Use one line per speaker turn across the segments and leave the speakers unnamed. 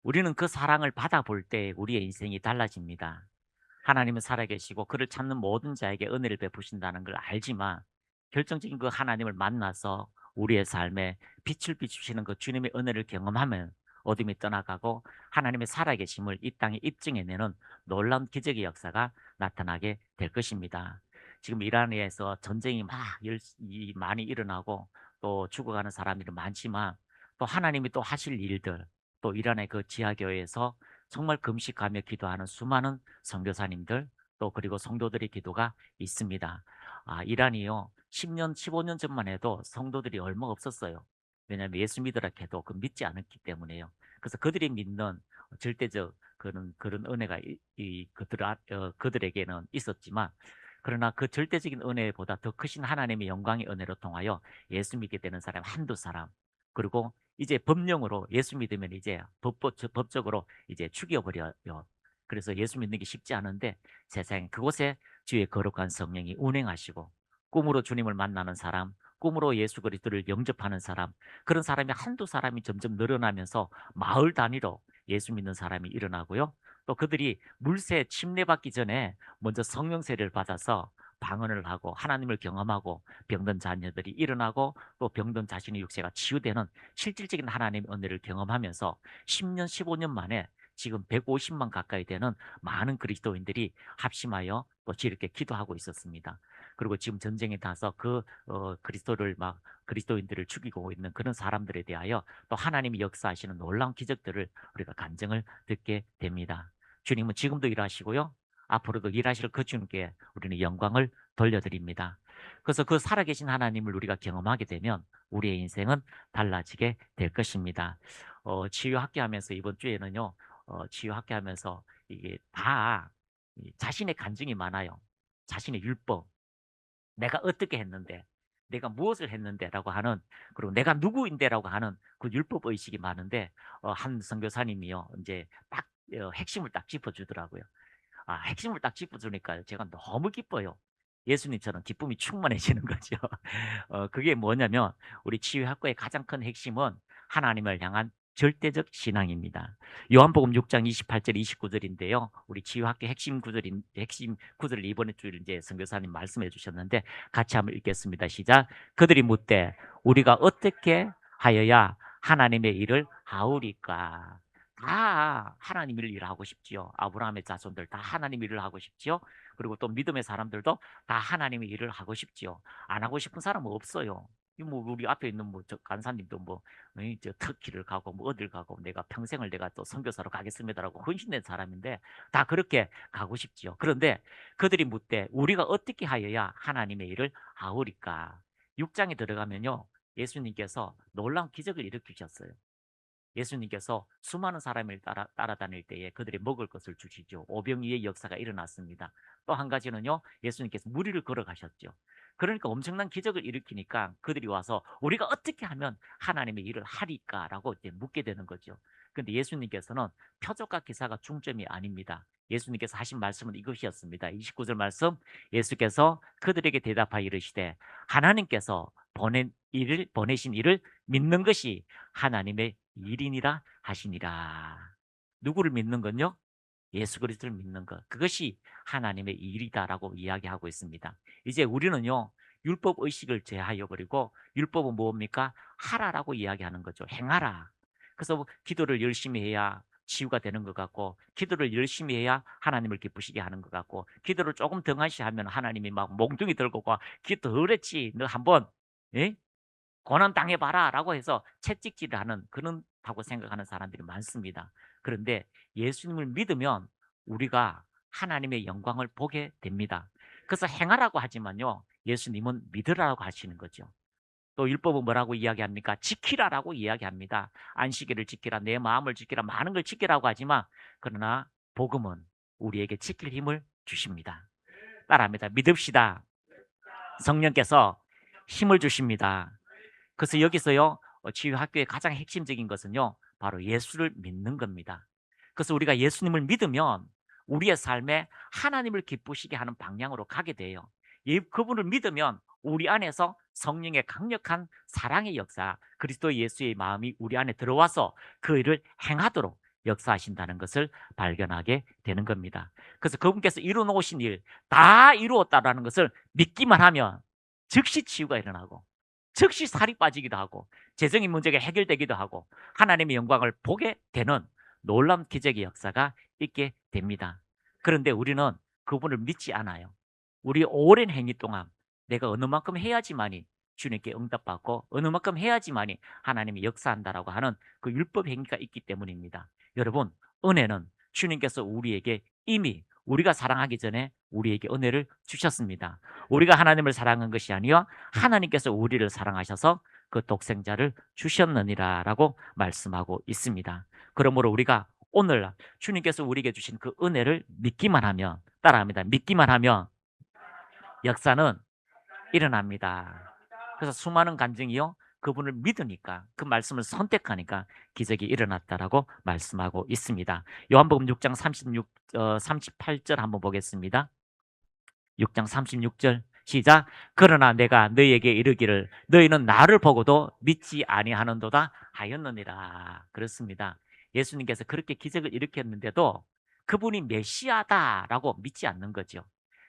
우리는 그 사랑을 받아볼 때 우리의 인생이 달라집니다. 하나님은 살아계시고 그를 찾는 모든 자에게 은혜를 베푸신다는 걸 알지만 결정적인 그 하나님을 만나서 우리의 삶에 빛을 비추시는 그 주님의 은혜를 경험하면 어둠이 떠나가고 하나님의 살아계심을 이 땅에 입증해내는 놀라운 기적의 역사가 나타나게 될 것입니다. 지금 이란에서 전쟁이 많이 일어나고 또 죽어가는 사람들이 많지만 또 하나님이 또 하실 일들, 또 이란의 그 지하교회에서 정말 금식하며 기도하는 수많은 선교사님들, 또 그리고 성도들의 기도가 있습니다. 이란이요 10년 15년 전만 해도 성도들이 얼마 없었어요. 왜냐하면 예수 믿으라 해도 그 믿지 않았기 때문에요. 그래서 그들이 믿는 절대적 그런 은혜가 그들에게는 있었지만, 그러나 그 절대적인 은혜보다 더 크신 하나님의 영광의 은혜로 통하여 예수 믿게 되는 사람 한두 사람, 그리고 이제 법령으로 예수 믿으면 이제 법적으로 이제 죽여버려요. 그래서 예수 믿는 게 쉽지 않은데 세상에 그곳에 주의 거룩한 성령이 운행하시고 꿈으로 주님을 만나는 사람, 꿈으로 예수 그리스도를 영접하는 사람, 그런 사람이 한두 사람이 점점 늘어나면서 마을 단위로 예수 믿는 사람이 일어나고요. 또 그들이 물세 침례받기 전에 먼저 성령 세례를 받아서 방언을 하고 하나님을 경험하고 병든 자녀들이 일어나고 또 병든 자신의 육체가 치유되는 실질적인 하나님의 은혜를 경험하면서 10년, 15년 만에 지금 150만 가까이 되는 많은 그리스도인들이 합심하여 또 이렇게 기도하고 있었습니다. 그리고 지금 전쟁에 나서 그리스도인들을 죽이고 있는 그런 사람들에 대하여 또 하나님이 역사하시는 놀라운 기적들을 우리가 간증을 듣게 됩니다. 주님은 지금도 일하시고요. 앞으로도 일하실 그 주님께 우리는 영광을 돌려드립니다. 그래서 그 살아계신 하나님을 우리가 경험하게 되면 우리의 인생은 달라지게 될 것입니다. 치유학교 하면서 이번 주에는요, 치유학교 하면서 이게 다 자신의 간증이 많아요. 자신의 율법, 내가 어떻게 했는데, 내가 무엇을 했는데라고 하는, 그리고 내가 누구인데라고 하는 그 율법 의식이 많은데, 한 선교사님이요, 이제 딱 핵심을 딱 짚어주더라고요. 핵심을 딱 짚어주니까 제가 너무 기뻐요. 예수님처럼 기쁨이 충만해지는 거죠. 그게 뭐냐면 우리 치유학과의 가장 큰 핵심은 하나님을 향한 절대적 신앙입니다. 요한복음 6장 28절 29절인데요. 우리 치유학교 핵심 구절을 이번에 주일 이제 선교사님 말씀해 주셨는데 같이 한번 읽겠습니다. 시작. 그들이 묻되 우리가 어떻게 하여야 하나님의 일을 하오리까? 다 하나님 일을 하고 싶지요. 아브라함의 자손들 다 하나님 일을 하고 싶지요. 그리고 또 믿음의 사람들도 다 하나님의 일을 하고 싶지요. 안 하고 싶은 사람은 없어요. 뭐 우리 앞에 있는 저 간사님도 저 터키를 가고 뭐 어딜 가고 내가 평생을 내가 또 선교사로 가겠습니다라고 헌신된 사람인데 다 그렇게 가고 싶지요. 그런데 그들이 묻되 우리가 어떻게 하여야 하나님의 일을 하오리까? 6장에 들어가면요. 예수님께서 놀라운 기적을 일으키셨어요. 예수님께서 수많은 사람을 따라다닐 때에 그들이 먹을 것을 주시죠. 오병이의 역사가 일어났습니다. 또 한 가지는요. 예수님께서 무리를 걸어가셨죠. 그러니까 엄청난 기적을 일으키니까 그들이 와서 우리가 어떻게 하면 하나님의 일을 하리까라고 이제 묻게 되는 거죠. 근데 예수님께서는 표적과 기사가 중점이 아닙니다. 예수님께서 하신 말씀은 이것이었습니다. 29절 말씀, 예수께서 그들에게 대답하여 이르시되 하나님께서 보내신 일을 믿는 것이 하나님의 일이니라 하시니라. 누구를 믿는 건요? 예수 그리스도를 믿는 것. 그것이 하나님의 일이다라고 이야기하고 있습니다. 이제 우리는요. 율법 의식을 제하여 버리고 율법은 뭡니까? 하라라고 이야기하는 거죠. 행하라. 그래서 기도를 열심히 해야 치유가 되는 것 같고, 기도를 열심히 해야 하나님을 기쁘시게 하는 것 같고, 기도를 조금 덩하시 하면 하나님이 막 몽둥이 들고 와 기도 그랬지 너 한번 예? 고난 당해봐라라고 해서 채찍질을 하는 그런다고 생각하는 사람들이 많습니다. 그런데 예수님을 믿으면 우리가 하나님의 영광을 보게 됩니다. 그래서 행하라고 하지만요. 예수님은 믿으라고 하시는 거죠. 또 율법은 뭐라고 이야기합니까? 지키라라고 이야기합니다. 안식일을 지키라, 내 마음을 지키라, 많은 걸 지키라고 하지만 그러나 복음은 우리에게 지킬 힘을 주십니다. 따라합니다. 믿읍시다. 성령께서 힘을 주십니다. 그래서 여기서요, 치유학교의 가장 핵심적인 것은요, 바로 예수를 믿는 겁니다. 그래서 우리가 예수님을 믿으면 우리의 삶에 하나님을 기쁘시게 하는 방향으로 가게 돼요. 그분을 믿으면 우리 안에서 성령의 강력한 사랑의 역사, 그리스도 예수의 마음이 우리 안에 들어와서 그 일을 행하도록 역사하신다는 것을 발견하게 되는 겁니다. 그래서 그분께서 이루어 놓으신 일 다 이루었다라는 것을 믿기만 하면 즉시 치유가 일어나고 즉시 살이 빠지기도 하고 재정의 문제가 해결되기도 하고 하나님의 영광을 보게 되는 놀라운 기적의 역사가 있게 됩니다. 그런데 우리는 그분을 믿지 않아요. 우리 오랜 행위 동안 내가 어느 만큼 해야지만이 주님께 응답받고 어느 만큼 해야지만이 하나님이 역사한다라고 하는 그 율법 행위가 있기 때문입니다. 여러분, 은혜는 주님께서 우리에게 이미 우리가 사랑하기 전에 우리에게 은혜를 주셨습니다. 우리가 하나님을 사랑한 것이 아니요 하나님께서 우리를 사랑하셔서 그 독생자를 주셨느니라라고 말씀하고 있습니다. 그러므로 우리가 오늘 주님께서 우리에게 주신 그 은혜를 믿기만 하면, 따라합니다. 믿기만 하면 역사는 일어납니다. 그래서 수많은 간증이요 그분을 믿으니까 그 말씀을 선택하니까 기적이 일어났다라고 말씀하고 있습니다. 요한복음 6장 38절 한번 보겠습니다. 6장 36절 시작. 그러나 내가 너희에게 이르기를 너희는 나를 보고도 믿지 아니하는도다 하였느니라. 그렇습니다. 예수님께서 그렇게 기적을 일으켰는데도 그분이 메시아다라고 믿지 않는 거죠.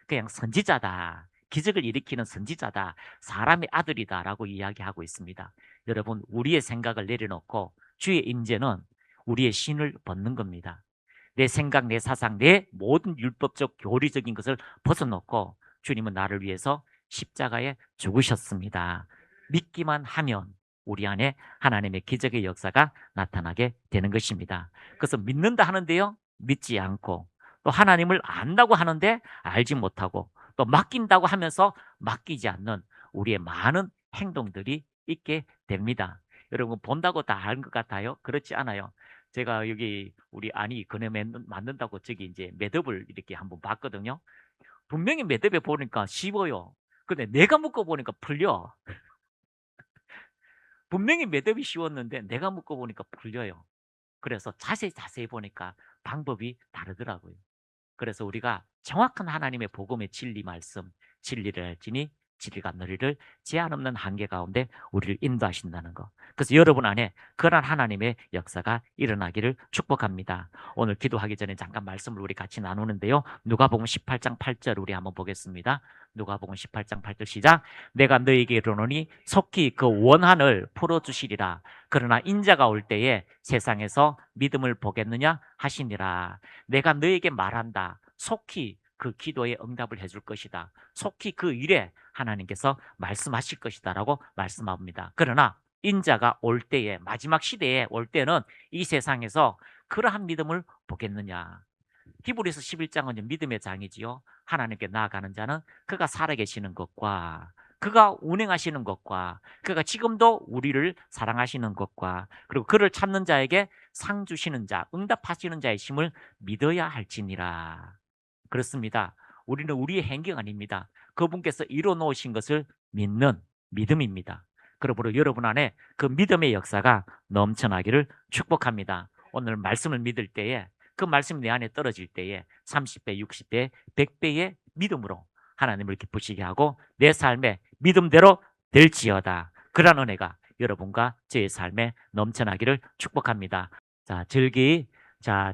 그냥 선지자다, 기적을 일으키는 선지자다, 사람의 아들이다라고 이야기하고 있습니다. 여러분, 우리의 생각을 내려놓고 주의 임재는 우리의 신을 벗는 겁니다. 내 생각, 내 사상, 내 모든 율법적 교리적인 것을 벗어놓고 주님은 나를 위해서 십자가에 죽으셨습니다. 믿기만 하면 우리 안에 하나님의 기적의 역사가 나타나게 되는 것입니다. 그래서 믿는다 하는데요, 믿지 않고, 또 하나님을 안다고 하는데 알지 못하고, 또 맡긴다고 하면서 맡기지 않는 우리의 많은 행동들이 있게 됩니다. 여러분, 본다고 다 아는 것 같아요? 그렇지 않아요. 제가 여기 우리 아니 그네 만든다고 저기 이제 매듭을 이렇게 한번 봤거든요. 분명히 매듭에 보니까 쉬워요. 근데 내가 묶어 보니까 풀려. 분명히 매듭이 쉬웠는데 내가 묶어 보니까 풀려요. 그래서 자세히 보니까 방법이 다르더라고요. 그래서 우리가 정확한 하나님의 복음의 진리 말씀, 진리를 알지니 진리가 너희를 제한 없는 한계 가운데 우리를 인도하신다는 것. 그래서 여러분 안에 그러한 하나님의 역사가 일어나기를 축복합니다. 오늘 기도하기 전에 잠깐 말씀을 우리 같이 나누는데요. 누가복음 18장 8절 우리 한번 보겠습니다. 누가복음 18장 8절 시작. 내가 너희에게 이르노니 속히 그 원한을 풀어주시리라. 그러나 인자가 올 때에 세상에서 믿음을 보겠느냐 하시니라. 내가 너에게 말한다. 속히 그 기도에 응답을 해줄 것이다. 속히 그 일에 하나님께서 말씀하실 것이다 라고 말씀합니다. 그러나 인자가 올 때에, 마지막 시대에 올 때는 이 세상에서 그러한 믿음을 보겠느냐. 히브리서 11장은 믿음의 장이지요. 하나님께 나아가는 자는 그가 살아계시는 것과 그가 운행하시는 것과 그가 지금도 우리를 사랑하시는 것과 그리고 그를 찾는 자에게 상 주시는 자, 응답하시는 자의 힘을 믿어야 할지니라. 그렇습니다. 우리는 우리의 행위가 아닙니다. 그분께서 이루어 놓으신 것을 믿는 믿음입니다. 그러므로 여러분 안에 그 믿음의 역사가 넘쳐나기를 축복합니다. 오늘 말씀을 믿을 때에 그 말씀이 내 안에 떨어질 때에 30배, 60배, 100배의 믿음으로 하나님을 기쁘시게 하고 내 삶에 믿음대로 될지어다. 그런 은혜가 여러분과 저의 삶에 넘쳐나기를 축복합니다.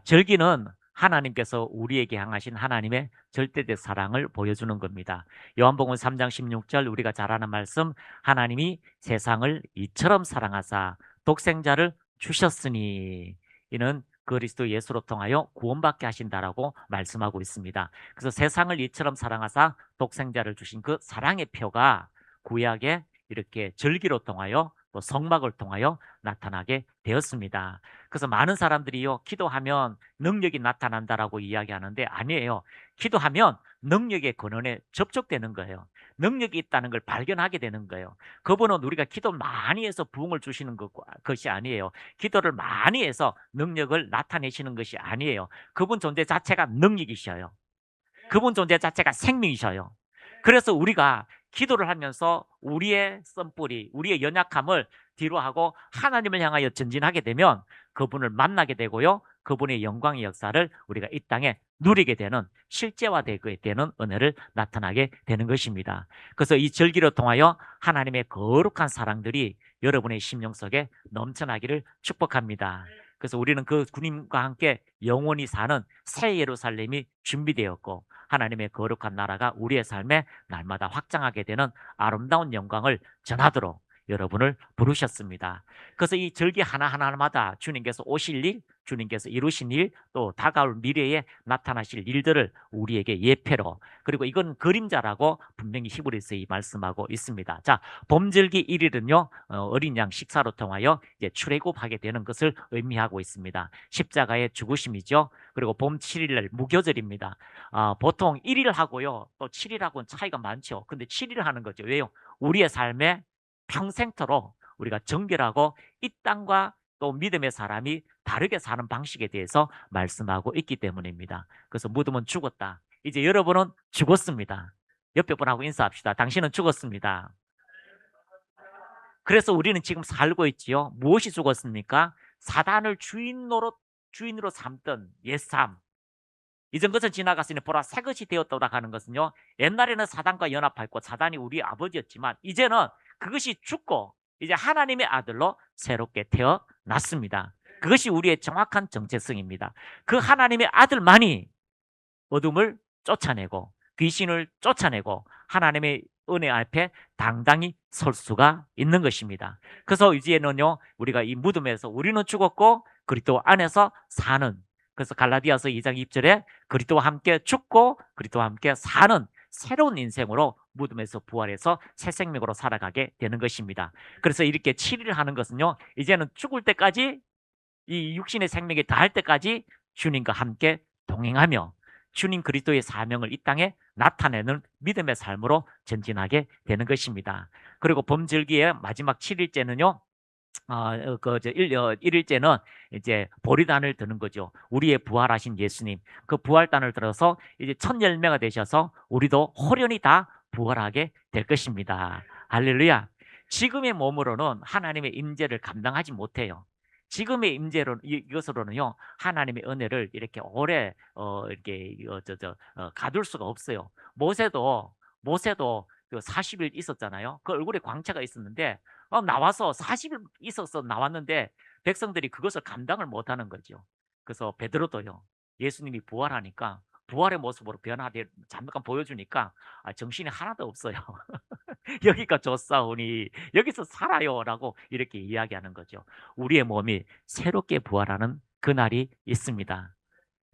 절기는 하나님께서 우리에게 향하신 하나님의 절대적 사랑을 보여주는 겁니다. 요한복음 3장 16절 우리가 잘 아는 말씀, 하나님이 세상을 이처럼 사랑하사 독생자를 주셨으니 이는 그리스도 예수로 통하여 구원받게 하신다라고 말씀하고 있습니다. 그래서 세상을 이처럼 사랑하사 독생자를 주신 그 사랑의 표가 구약에 이렇게 절기로 통하여 또 성막을 통하여 나타나게 되었습니다. 그래서 많은 사람들이요 기도하면 능력이 나타난다라고 이야기하는데 아니에요. 기도하면 능력의 근원에 접촉되는 거예요. 능력이 있다는 걸 발견하게 되는 거예요. 그분은 우리가 기도를 많이 해서 부흥을 주시는 것이 아니에요. 기도를 많이 해서 능력을 나타내시는 것이 아니에요. 그분 존재 자체가 능력이셔요. 그분 존재 자체가 생명이셔요. 그래서 우리가 기도를 하면서 우리의 썸뿌리, 우리의 연약함을 뒤로 하고 하나님을 향하여 전진하게 되면 그분을 만나게 되고요. 그분의 영광의 역사를 우리가 이 땅에 누리게 되는 실제화되게 되는 은혜를 나타나게 되는 것입니다. 그래서 이 절기를 통하여 하나님의 거룩한 사랑들이 여러분의 심령 속에 넘쳐나기를 축복합니다. 그래서 우리는 그 주님과 함께 영원히 사는 새 예루살렘이 준비되었고 하나님의 거룩한 나라가 우리의 삶에 날마다 확장하게 되는 아름다운 영광을 전하도록 여러분을 부르셨습니다. 그래서 이 절기 하나하나마다 주님께서 오실 일, 주님께서 이루신 일, 또 다가올 미래에 나타나실 일들을 우리에게 예표로, 그리고 이건 그림자라고 분명히 히브리서에 말씀하고 있습니다. 자, 봄절기 1일은요 어린 양 식사로 통하여 이제 출애굽하게 되는 것을 의미하고 있습니다. 십자가의 죽으심이죠. 그리고 봄 7일날 무교절입니다. 보통 1일하고요 또 7일하고는 차이가 많죠. 근데 7일 하는 거죠. 왜요? 우리의 삶에 평생토록 우리가 정결하고 이 땅과 또 믿음의 사람이 다르게 사는 방식에 대해서 말씀하고 있기 때문입니다. 그래서 무덤은 죽었다. 이제 여러분은 죽었습니다. 옆에 분하고 인사합시다. 당신은 죽었습니다. 그래서 우리는 지금 살고 있지요. 무엇이 죽었습니까? 사단을 주인으로 삼던 옛삶. 이전 것은 지나갔으니 보라 새 것이 되었다고 하는 것은요. 옛날에는 사단과 연합했고 사단이 우리 아버지였지만 이제는 그것이 죽고 이제 하나님의 아들로 새롭게 태어났습니다. 그것이 우리의 정확한 정체성입니다. 그 하나님의 아들만이 어둠을 쫓아내고 귀신을 쫓아내고 하나님의 은혜 앞에 당당히 설 수가 있는 것입니다. 그래서 이제는요 우리가 이 무덤에서 우리는 죽었고 그리스도 안에서 사는, 그래서 갈라디아서 2장 2절에 그리스도와 함께 죽고 그리스도와 함께 사는 새로운 인생으로 무덤에서 부활해서 새 생명으로 살아가게 되는 것입니다. 그래서 이렇게 7일을 하는 것은요 이제는 죽을 때까지 이 육신의 생명이 다할 때까지 주님과 함께 동행하며 주님 그리스도의 사명을 이 땅에 나타내는 믿음의 삶으로 전진하게 되는 것입니다. 그리고 범절기의 마지막 7일째는요. 일일째는 이제 보리단을 드는 거죠. 우리의 부활하신 예수님, 그 부활단을 들어서 이제 첫 열매가 되셔서 우리도 호련히 다 부활하게 될 것입니다. 할렐루야. 지금의 몸으로는 하나님의 임재를 감당하지 못해요. 지금의 임재로 이것으로는요 하나님의 은혜를 이렇게 오래 이렇게 가둘 수가 없어요. 모세도 그 40일 있었잖아요. 그 얼굴에 광채가 있었는데 나와서 40일 있어서 나왔는데 백성들이 그것을 감당을 못하는 거죠. 그래서 베드로도요. 예수님이 부활하니까 부활의 모습으로 변화돼 잠깐 보여주니까 정신이 하나도 없어요. 여기가 좋사오니 여기서 살아요라고 이렇게 이야기하는 거죠. 우리의 몸이 새롭게 부활하는 그날이 있습니다.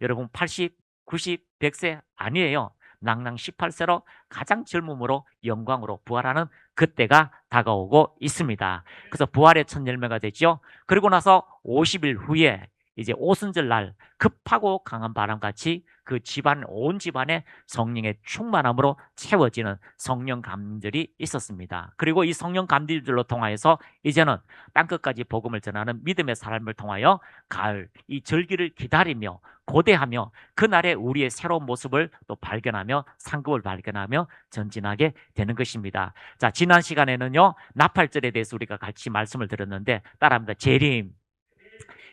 여러분 80, 90, 100세 아니에요. 낭낭 18세로 가장 젊음으로 영광으로 부활하는 그때가 다가오고 있습니다. 그래서 부활의 첫 열매가 되죠. 그리고 나서 50일 후에 이제 오순절 날 급하고 강한 바람같이 그 집안 온 집안에 성령의 충만함으로 채워지는 성령 감들이 있었습니다. 그리고 이 성령 감들들로 통하여서 이제는 땅끝까지 복음을 전하는 믿음의 삶을 통하여 가을 이 절기를 기다리며 고대하며 그날의 우리의 새로운 모습을 또 발견하며 상급을 발견하며 전진하게 되는 것입니다. 자, 지난 시간에는요 나팔절에 대해서 우리가 같이 말씀을 드렸는데 따라합니다. 재림.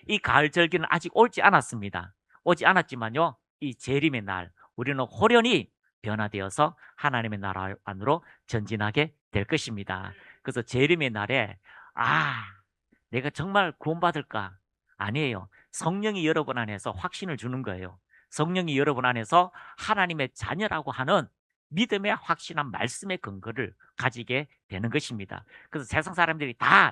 이 가을 절기는 아직 오지 않았습니다. 오지 않았지만요 이 재림의 날 우리는 호련히 변화되어서 하나님의 나라 안으로 전진하게 될 것입니다. 그래서 재림의 날에 내가 정말 구원받을까? 아니에요. 성령이 여러분 안에서 확신을 주는 거예요. 성령이 여러분 안에서 하나님의 자녀라고 하는 믿음의 확신한 말씀의 근거를 가지게 되는 것입니다. 그래서 세상 사람들이 다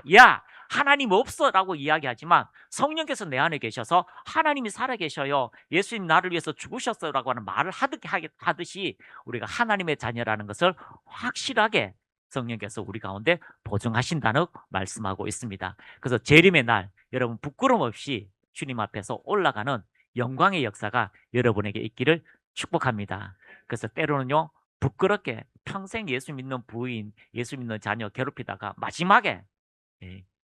하나님 없어 라고 이야기하지만 성령께서 내 안에 계셔서 하나님이 살아계셔요. 예수님 나를 위해서 죽으셨어요 라고 하는 말을 하듯이 우리가 하나님의 자녀라는 것을 확실하게 성령께서 우리 가운데 보증하신다는 말씀하고 있습니다. 그래서 재림의 날 여러분 부끄럼 없이 주님 앞에서 올라가는 영광의 역사가 여러분에게 있기를 축복합니다. 그래서 때로는요 부끄럽게 평생 예수 믿는 부인, 예수 믿는 자녀 괴롭히다가 마지막에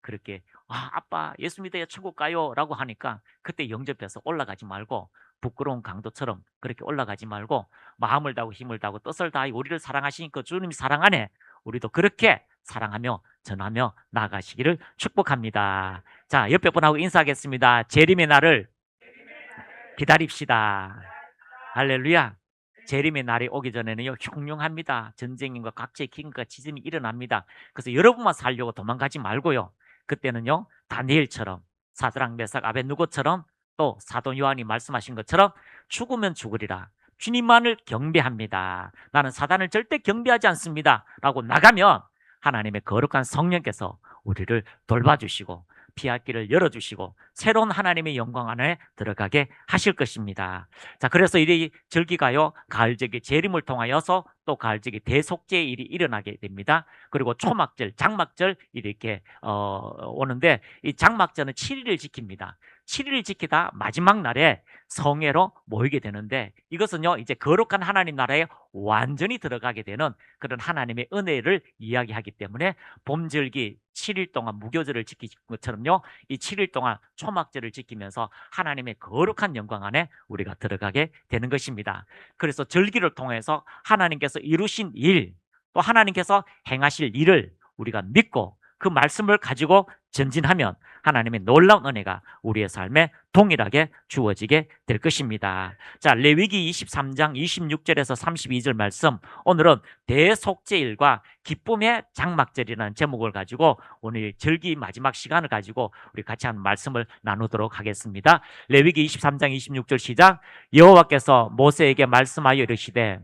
그렇게 아빠 예수 믿어야 천국 가요 라고 하니까 그때 영접해서 올라가지 말고 부끄러운 강도처럼 그렇게 올라가지 말고 마음을 다하고 힘을 다하고 뜻을 다하여 우리를 사랑하시니까 주님이 사랑 안에 우리도 그렇게 사랑하며 전하며 나아가시기를 축복합니다. 자, 옆에 분하고 인사하겠습니다. 재림의 날을 기다립시다. 할렐루야. 재림의 날이 오기 전에는요 흉흉합니다. 전쟁과 각체의 기근과 지진이 일어납니다. 그래서 여러분만 살려고 도망가지 말고요 그때는요 다니엘처럼 사드락 메삭 아벳누고처럼 또 사도 요한이 말씀하신 것처럼 죽으면 죽으리라. 주님만을 경배합니다. 나는 사단을 절대 경배하지 않습니다. 라고 나가면 하나님의 거룩한 성령께서 우리를 돌봐주시고 피할 길을 열어주시고 새로운 하나님의 영광 안에 들어가게 하실 것입니다. 자, 그래서 이 절기가요, 가을절기 재림을 통하여서 또 가을절기 대속죄의 일이 일어나게 됩니다. 그리고 초막절, 장막절 이렇게 오는데, 이 장막절은 7일을 지킵니다. 7일을 지키다 마지막 날에 성회로 모이게 되는데, 이것은요 이제 거룩한 하나님 나라에 완전히 들어가게 되는 그런 하나님의 은혜를 이야기하기 때문에 봄절기 7일 동안 무교절을 지킨 것처럼요, 이 7일 동안 초막절을 지키면서 하나님의 거룩한 영광 안에 우리가 들어가게 되는 것입니다. 그래서 절기를 통해서 하나님께서 이루신 일, 또 하나님께서 행하실 일을 우리가 믿고 그 말씀을 가지고 전진하면 하나님의 놀라운 은혜가 우리의 삶에 동일하게 주어지게 될 것입니다. 자, 레위기 23장 26절에서 32절 말씀, 오늘은 대속죄일과 기쁨의 장막절이라는 제목을 가지고 오늘 절기 마지막 시간을 가지고 우리 같이 한 말씀을 나누도록 하겠습니다. 레위기 23장 26절 시작. 여호와께서 모세에게 말씀하여 이르시되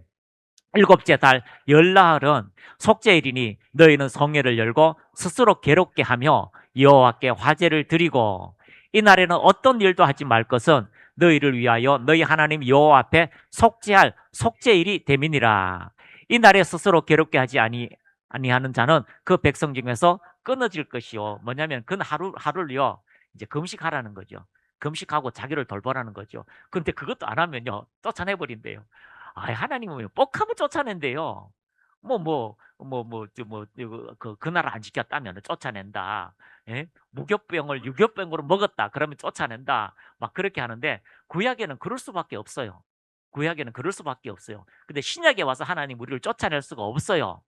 일곱째 달 열나흘은 속죄일이니 너희는 성회를 열고 스스로 괴롭게 하며 여호와께 화제를 드리고, 이날에는 어떤 일도 하지 말 것은 너희를 위하여 너희 하나님 여호와 앞에 속죄할 속죄일이 됨이니라. 이날에 스스로 괴롭게 하지 아니하는 자는 그 백성 중에서 끊어질 것이요. 뭐냐면 그 하루를요 이제 금식하라는 거죠. 금식하고 자기를 돌보라는 거죠. 근데 그것도 안 하면요 쫓아내버린대요. 하나님은 뻑하면 쫓아낸대요. 그날 안 지켰다면 쫓아낸다. 예? 무교병을 유교병으로 먹었다. 그러면 쫓아낸다. 막 그렇게 하는데 구약에는 그럴 수밖에 없어요. 구약에는 그럴 수밖에 없어요. 근데 신약에 와서 하나님 우리를 쫓아낼 수가 없어요.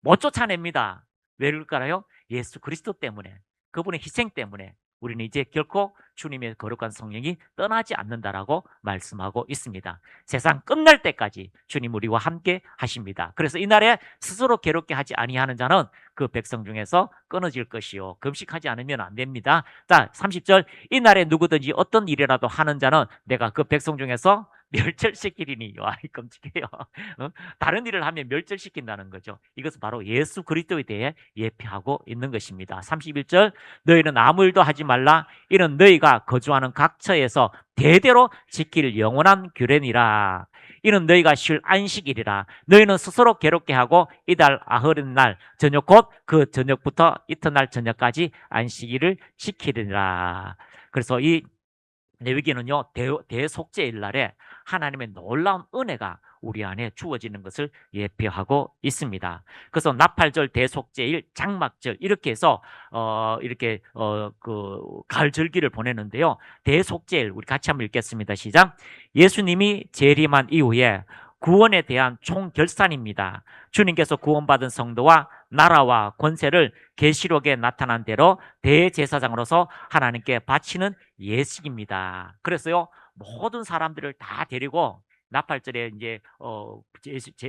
못 쫓아냅니다. 왜 그럴까요? 예수 그리스도 때문에, 그분의 희생 때문에 우리는 이제 결코 주님의 거룩한 성령이 떠나지 않는다라고 말씀하고 있습니다. 세상 끝날 때까지 주님 우리와 함께 하십니다. 그래서 이날에 스스로 괴롭게 하지 아니하는 자는 그 백성 중에서 끊어질 것이요, 금식하지 않으면 안 됩니다. 자, 30절, 이날에 누구든지 어떤 일이라도 하는 자는 내가 그 백성 중에서 멸절시키리니. 와, 끔찍해요. 다른 일을 하면 멸절시킨다는 거죠. 이것은 바로 예수 그리스도에 대해 예표하고 있는 것입니다. 31절, 너희는 아무 일도 하지 말라. 이는 너희가 거주하는 각처에서 대대로 지킬 영원한 규례니라. 이는 너희가 쉴 안식일이라. 너희는 스스로 괴롭게 하고 이달 아흐른 날 저녁 곧 그 저녁부터 이튿날 저녁까지 안식일을 지키리라. 그래서 이 레위기는요 대속죄일 날에 하나님의 놀라운 은혜가 우리 안에 주어지는 것을 예표하고 있습니다. 그래서 나팔절, 대속죄일, 장막절 이렇게 해서 그 가을 절기를 보내는데요. 대속죄일 우리 같이 한번 읽겠습니다. 시작. 예수님이 재림한 이후에 구원에 대한 총결산입니다. 주님께서 구원받은 성도와 나라와 권세를 계시록에 나타난 대로 대제사장으로서 하나님께 바치는 예식입니다. 그래서요 모든 사람들을 다 데리고 나팔절에 이제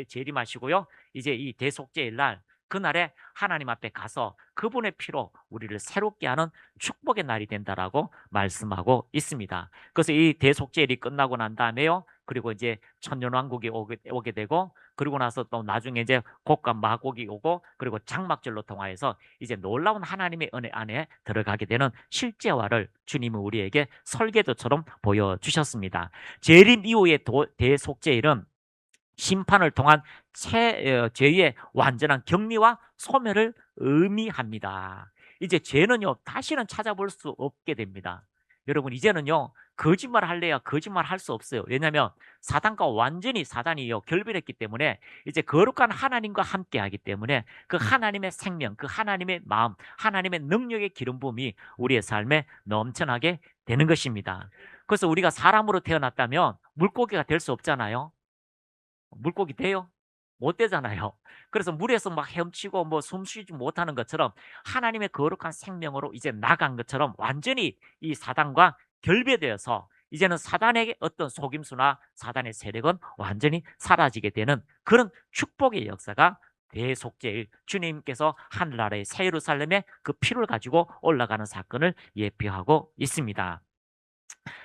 재림하시고요, 이제 이 대속죄일 날 그날에 하나님 앞에 가서 그분의 피로 우리를 새롭게 하는 축복의 날이 된다라고 말씀하고 있습니다. 그래서 이 대속죄일이 끝나고 난 다음에요, 그리고 이제 천년왕국이 오게 되고, 그리고 나서 또 나중에 이제 곡과 마곡이 오고, 그리고 장막절로 통하여서 이제 놀라운 하나님의 은혜 안에 들어가게 되는 실제화를 주님은 우리에게 설계도처럼 보여주셨습니다. 재림 이후의 대속죄일은 심판을 통한 죄의 완전한 격리와 소멸을 의미합니다. 이제 죄는요 다시는 찾아볼 수 없게 됩니다. 여러분, 이제는요 거짓말 할래야 거짓말 할 수 없어요. 왜냐하면 사단과 완전히 사단이요 결별했기 때문에 이제 거룩한 하나님과 함께 하기 때문에 그 하나님의 생명, 그 하나님의 마음, 하나님의 능력의 기름 부음이 우리의 삶에 넘쳐나게 되는 것입니다. 그래서 우리가 사람으로 태어났다면 물고기가 될 수 없잖아요. 물고기 돼요? 못 되잖아요. 그래서 물에서 막 헤엄치고 뭐 숨쉬지 못하는 것처럼 하나님의 거룩한 생명으로 이제 나간 것처럼 완전히 이 사단과 결배되어서 이제는 사단에게 어떤 속임수나 사단의 세력은 완전히 사라지게 되는 그런 축복의 역사가 대속죄일, 주님께서 하늘나라의 새 예루살렘에 그 피를 가지고 올라가는 사건을 예표하고 있습니다.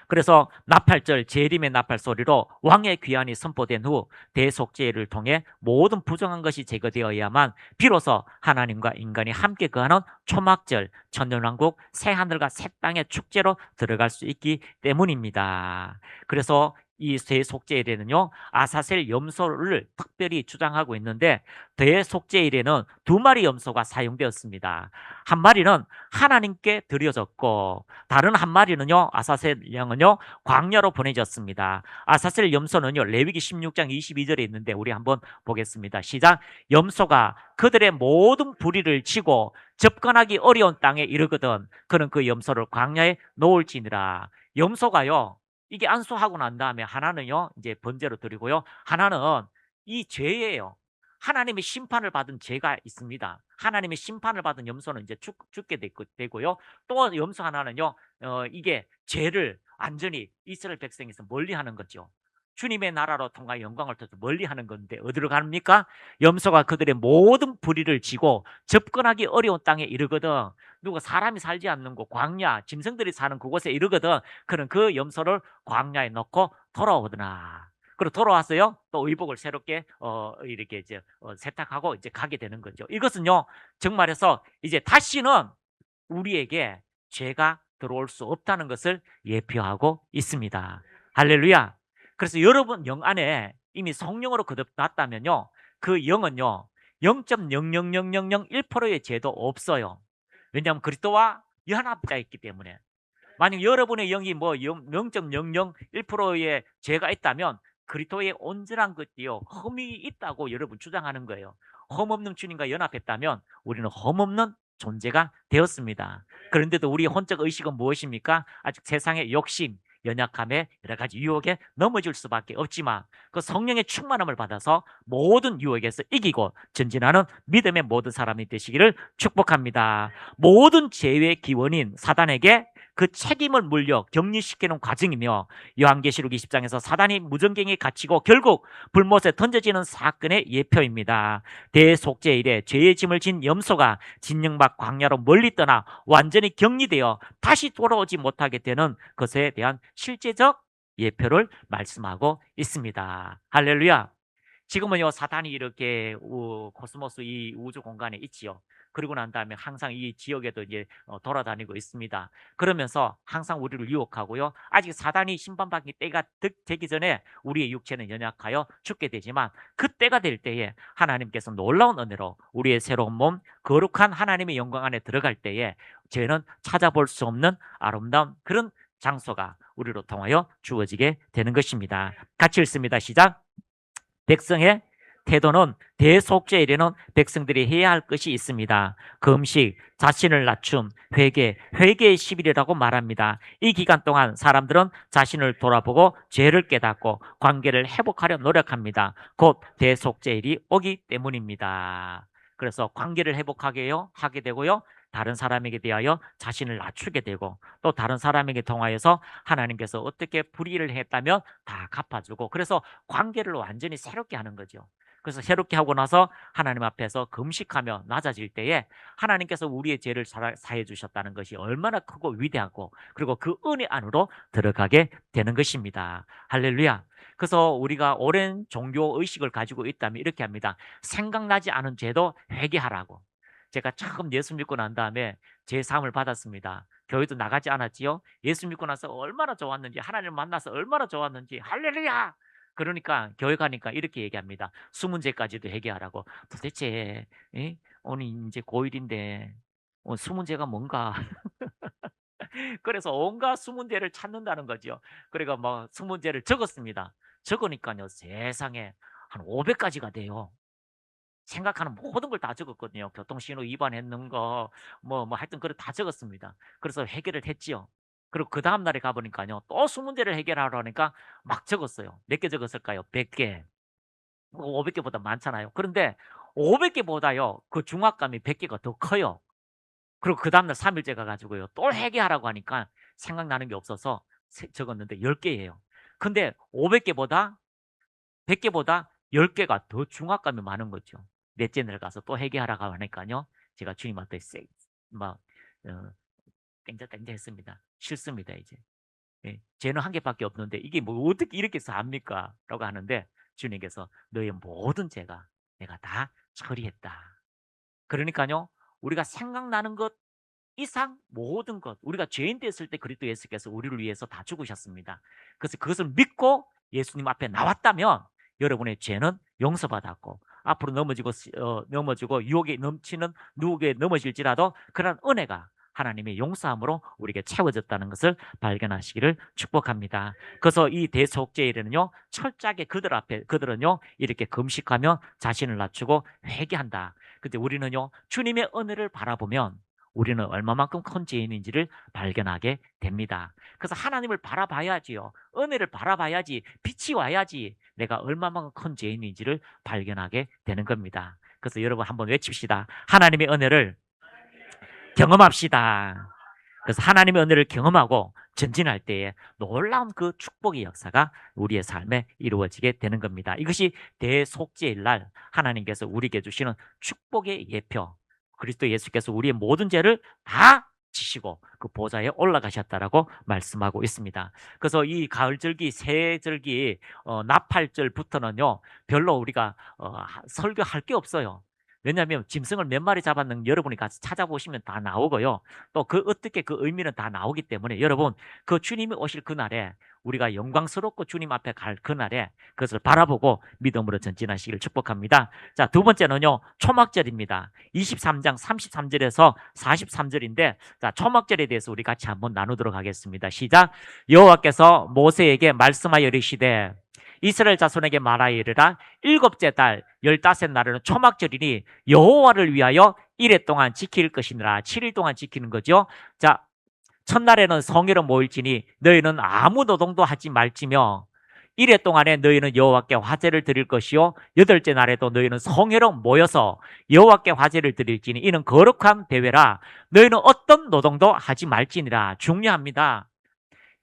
그래서 나팔절 재림의 나팔 소리로 왕의 귀환이 선포된 후 대속죄를 통해 모든 부정한 것이 제거되어야만 비로소 하나님과 인간이 함께 거하는 초막절, 천년왕국, 새하늘과 새 땅의 축제로 들어갈 수 있기 때문입니다. 그래서 이 대속죄일에는요, 아사셀 염소를 특별히 주장하고 있는데, 대속죄일에는 두 마리 염소가 사용되었습니다. 한 마리는 하나님께 드려졌고, 다른 한 마리는요, 아사셀 양은요, 광야로 보내졌습니다. 아사셀 염소는요, 레위기 16장 22절에 있는데 우리 한번 보겠습니다. 시작. 염소가 그들의 모든 불의를 치고 접근하기 어려운 땅에 이르거든 그는 그 염소를 광야에 놓을지니라. 염소가요, 이게 안수하고 난 다음에 하나는요, 이제 번제로 드리고요, 하나는 이 죄예요. 하나님의 심판을 받은 죄가 있습니다. 하나님의 심판을 받은 염소는 이제 죽게 되고요. 또 염소 하나는요, 이게 죄를 완전히 이스라엘 백성에서 멀리하는 거죠. 주님의 나라로 통하여 영광을 터서 멀리하는 건데 어디로 갑니까? 염소가 그들의 모든 불의를 지고 접근하기 어려운 땅에 이르거든. 누가 사람이 살지 않는 곳, 광야, 짐승들이 사는 그곳에 이르거든. 그는 그 염소를 광야에 넣고 돌아오더나. 그리고 돌아왔어요. 또 의복을 새롭게 이렇게 이제 세탁하고 이제 가게 되는 거죠. 이것은요, 정말해서 이제 다시는 우리에게 죄가 들어올 수 없다는 것을 예표하고 있습니다. 할렐루야. 그래서 여러분 영 안에 이미 성령으로 거듭났다면요, 그 영은요 0.00001%의 죄도 없어요. 왜냐하면 그리스도와 연합되어 있기 때문에. 만약 여러분의 영이 뭐 0.001%의 죄가 있다면 그리스도의 온전한 것이요 흠이 있다고 여러분 주장하는 거예요. 흠없는 주님과 연합했다면 우리는 흠없는 존재가 되었습니다. 그런데도 우리의 혼적 의식은 무엇입니까? 아직 세상의 욕심, 연약함에 여러 가지 유혹에 넘어질 수밖에 없지만 그 성령의 충만함을 받아서 모든 유혹에서 이기고 전진하는 믿음의 모든 사람이 되시기를 축복합니다. 모든 죄의 기원인 사단에게 그 책임을 물려 격리시키는 과정이며 요한계시록 20장에서 사단이 무전갱이에 갇히고 결국 불못에 던져지는 사건의 예표입니다. 대속죄일에 죄의 짐을 진 염소가 진영박 광야로 멀리 떠나 완전히 격리되어 다시 돌아오지 못하게 되는 것에 대한 실제적 예표를 말씀하고 있습니다. 할렐루야. 지금은요, 사단이 이렇게 코스모스 이 우주 공간에 있지요. 그리고 난 다음에 항상 이 지역에도 이제 돌아다니고 있습니다. 그러면서 항상 우리를 유혹하고요. 아직 사단이 심판받기 때가 되기 전에 우리의 육체는 연약하여 죽게 되지만 그 때가 될 때에 하나님께서 놀라운 은혜로 우리의 새로운 몸, 거룩한 하나님의 영광 안에 들어갈 때에 죄는 찾아볼 수 없는 아름다운 그런 장소가 우리로 통하여 주어지게 되는 것입니다. 같이 읽습니다. 시작. 백성의 태도는 대속죄일에는 백성들이 해야 할 것이 있습니다. 금식, 자신을 낮춤, 회개의 10일이라고 말합니다. 이 기간 동안 사람들은 자신을 돌아보고 죄를 깨닫고 관계를 회복하려 노력합니다. 곧 대속죄일이 오기 때문입니다. 그래서 관계를 하게 되고요. 다른 사람에게 대하여 자신을 낮추게 되고 또 다른 사람에게 통하여서 하나님께서 어떻게 불의를 했다면 다 갚아주고 그래서 관계를 완전히 새롭게 하는 거죠. 그래서 새롭게 하고 나서 하나님 앞에서 금식하며 낮아질 때에 하나님께서 우리의 죄를 사해 주셨다는 것이 얼마나 크고 위대하고 그리고 그 은혜 안으로 들어가게 되는 것입니다. 할렐루야. 그래서 우리가 오랜 종교 의식을 가지고 있다면 이렇게 합니다. 생각나지 않은 죄도 회개하라고. 제가 처음 예수 믿고 난 다음에 제 사함을 받았습니다. 교회도 나가지 않았지요. 예수 믿고 나서 얼마나 좋았는지, 하나님을 만나서 얼마나 좋았는지, 할렐루야. 그러니까 교회 가니까 이렇게 얘기합니다. 수문제까지도 회개하라고. 도대체 오늘 이제 고1인데 수문제가 뭔가. 그래서 온갖 수문제를 찾는다는 거죠. 그러니까 뭐 수문제를 적었습니다. 적으니까요, 세상에 한 500가지가 돼요. 생각하는 모든 걸 다 적었거든요. 교통신호 위반했는 거, 하여튼 그걸 다 적었습니다. 그래서 해결을 했지요. 그리고 그 다음날에 가보니까요, 또 수문제를 해결하러 하니까 막 적었어요. 몇 개 적었을까요? 100개. 500개보다 많잖아요. 그런데 500개보다요, 그 중압감이 100개가 더 커요. 그리고 그 다음날 3일째 가가지고요, 또 해결하라고 하니까 생각나는 게 없어서 적었는데 10개예요. 근데 500개보다 100개보다 10개가 더 중압감이 많은 거죠. 넷째 날 가서 또 회개하라고 하니까요. 제가 주님한테 막 어, 땡자땡자 했습니다. 싫습니다 이제. 예, 죄는 한 개밖에 없는데 이게 뭐 어떻게 이렇게 삽니까? 라고 하는데 주님께서 너의 모든 죄가 내가 다 처리했다. 그러니까요. 우리가 생각나는 것 이상 모든 것 우리가 죄인 됐을 때 그리스도 예수께서 우리를 위해서 다 죽으셨습니다. 그래서 그것을 믿고 예수님 앞에 나왔다면 여러분의 죄는 용서받았고 앞으로 넘어지고 유혹에 넘치는 누구에게 넘어질지라도 그런 은혜가 하나님의 용서함으로 우리에게 채워졌다는 것을 발견하시기를 축복합니다. 그래서 이 대속죄일에는요 철저하게 그들은요 이렇게 금식하며 자신을 낮추고 회개한다. 근데 우리는요 주님의 은혜를 바라보면 우리는 얼마만큼 큰 죄인인지를 발견하게 됩니다. 그래서 하나님을 바라봐야지요. 은혜를 바라봐야지 빛이 와야지 내가 얼마만큼 큰 죄인인지를 발견하게 되는 겁니다. 그래서 여러분 한번 외칩시다. 하나님의 은혜를 경험합시다. 그래서 하나님의 은혜를 경험하고 전진할 때에 놀라운 그 축복의 역사가 우리의 삶에 이루어지게 되는 겁니다. 이것이 대속죄일 날 하나님께서 우리에게 주시는 축복의 예표. 그리스도 예수께서 우리의 모든 죄를 다 지시고 그 보좌에 올라가셨다라고 말씀하고 있습니다. 그래서 이 가을절기, 새절기, 나팔절부터는요 별로 우리가 설교할 게 없어요. 왜냐하면 짐승을 몇 마리 잡았는 여러분이 가서 찾아보시면 다 나오고요. 또 그 어떻게 그 의미는 다 나오기 때문에 여러분 그 주님이 오실 그날에 우리가 영광스럽고 주님 앞에 갈 그날에 그것을 바라보고 믿음으로 전진하시기를 축복합니다. 자, 두 번째는요. 초막절입니다. 23장 33절에서 43절인데 자, 초막절에 대해서 우리 같이 한번 나누도록 하겠습니다. 시작. 여호와께서 모세에게 말씀하여 이르시되 이스라엘 자손에게 말하여 이르라 일곱째 달 15날에는 초막절이니 여호와를 위하여 1회 동안 지킬 것이니라. 7일 동안 지키는 거죠. 자, 첫날에는 성회로 모일지니 너희는 아무 노동도 하지 말지며 1회 동안에 너희는 여호와께 화제를 드릴 것이요 여덟째 날에도 너희는 성회로 모여서 여호와께 화제를 드릴지니 이는 거룩한 대회라. 너희는 어떤 노동도 하지 말지니라. 중요합니다.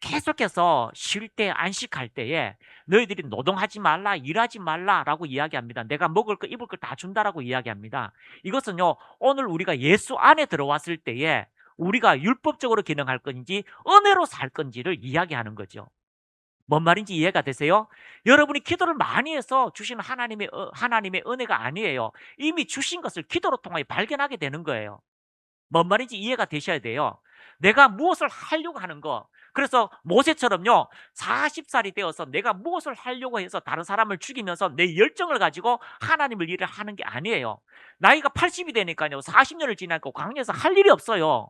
계속해서 쉴 때 안식할 때에 너희들이 노동하지 말라 일하지 말라라고 이야기합니다. 내가 먹을 거 입을 거 다 준다라고 이야기합니다. 이것은요 오늘 우리가 예수 안에 들어왔을 때에 우리가 율법적으로 기능할 건지 은혜로 살 건지를 이야기하는 거죠. 뭔 말인지 이해가 되세요? 여러분이 기도를 많이 해서 주시는 하나님의 은혜가 아니에요. 이미 주신 것을 기도로 통하여 발견하게 되는 거예요. 뭔 말인지 이해가 되셔야 돼요. 내가 무엇을 하려고 하는 거. 그래서 모세처럼요 40살이 되어서 내가 무엇을 하려고 해서 다른 사람을 죽이면서 내 열정을 가지고 하나님을 일을 하는 게 아니에요. 나이가 80이 되니까요 40년을 지나고 광야에서 할 일이 없어요.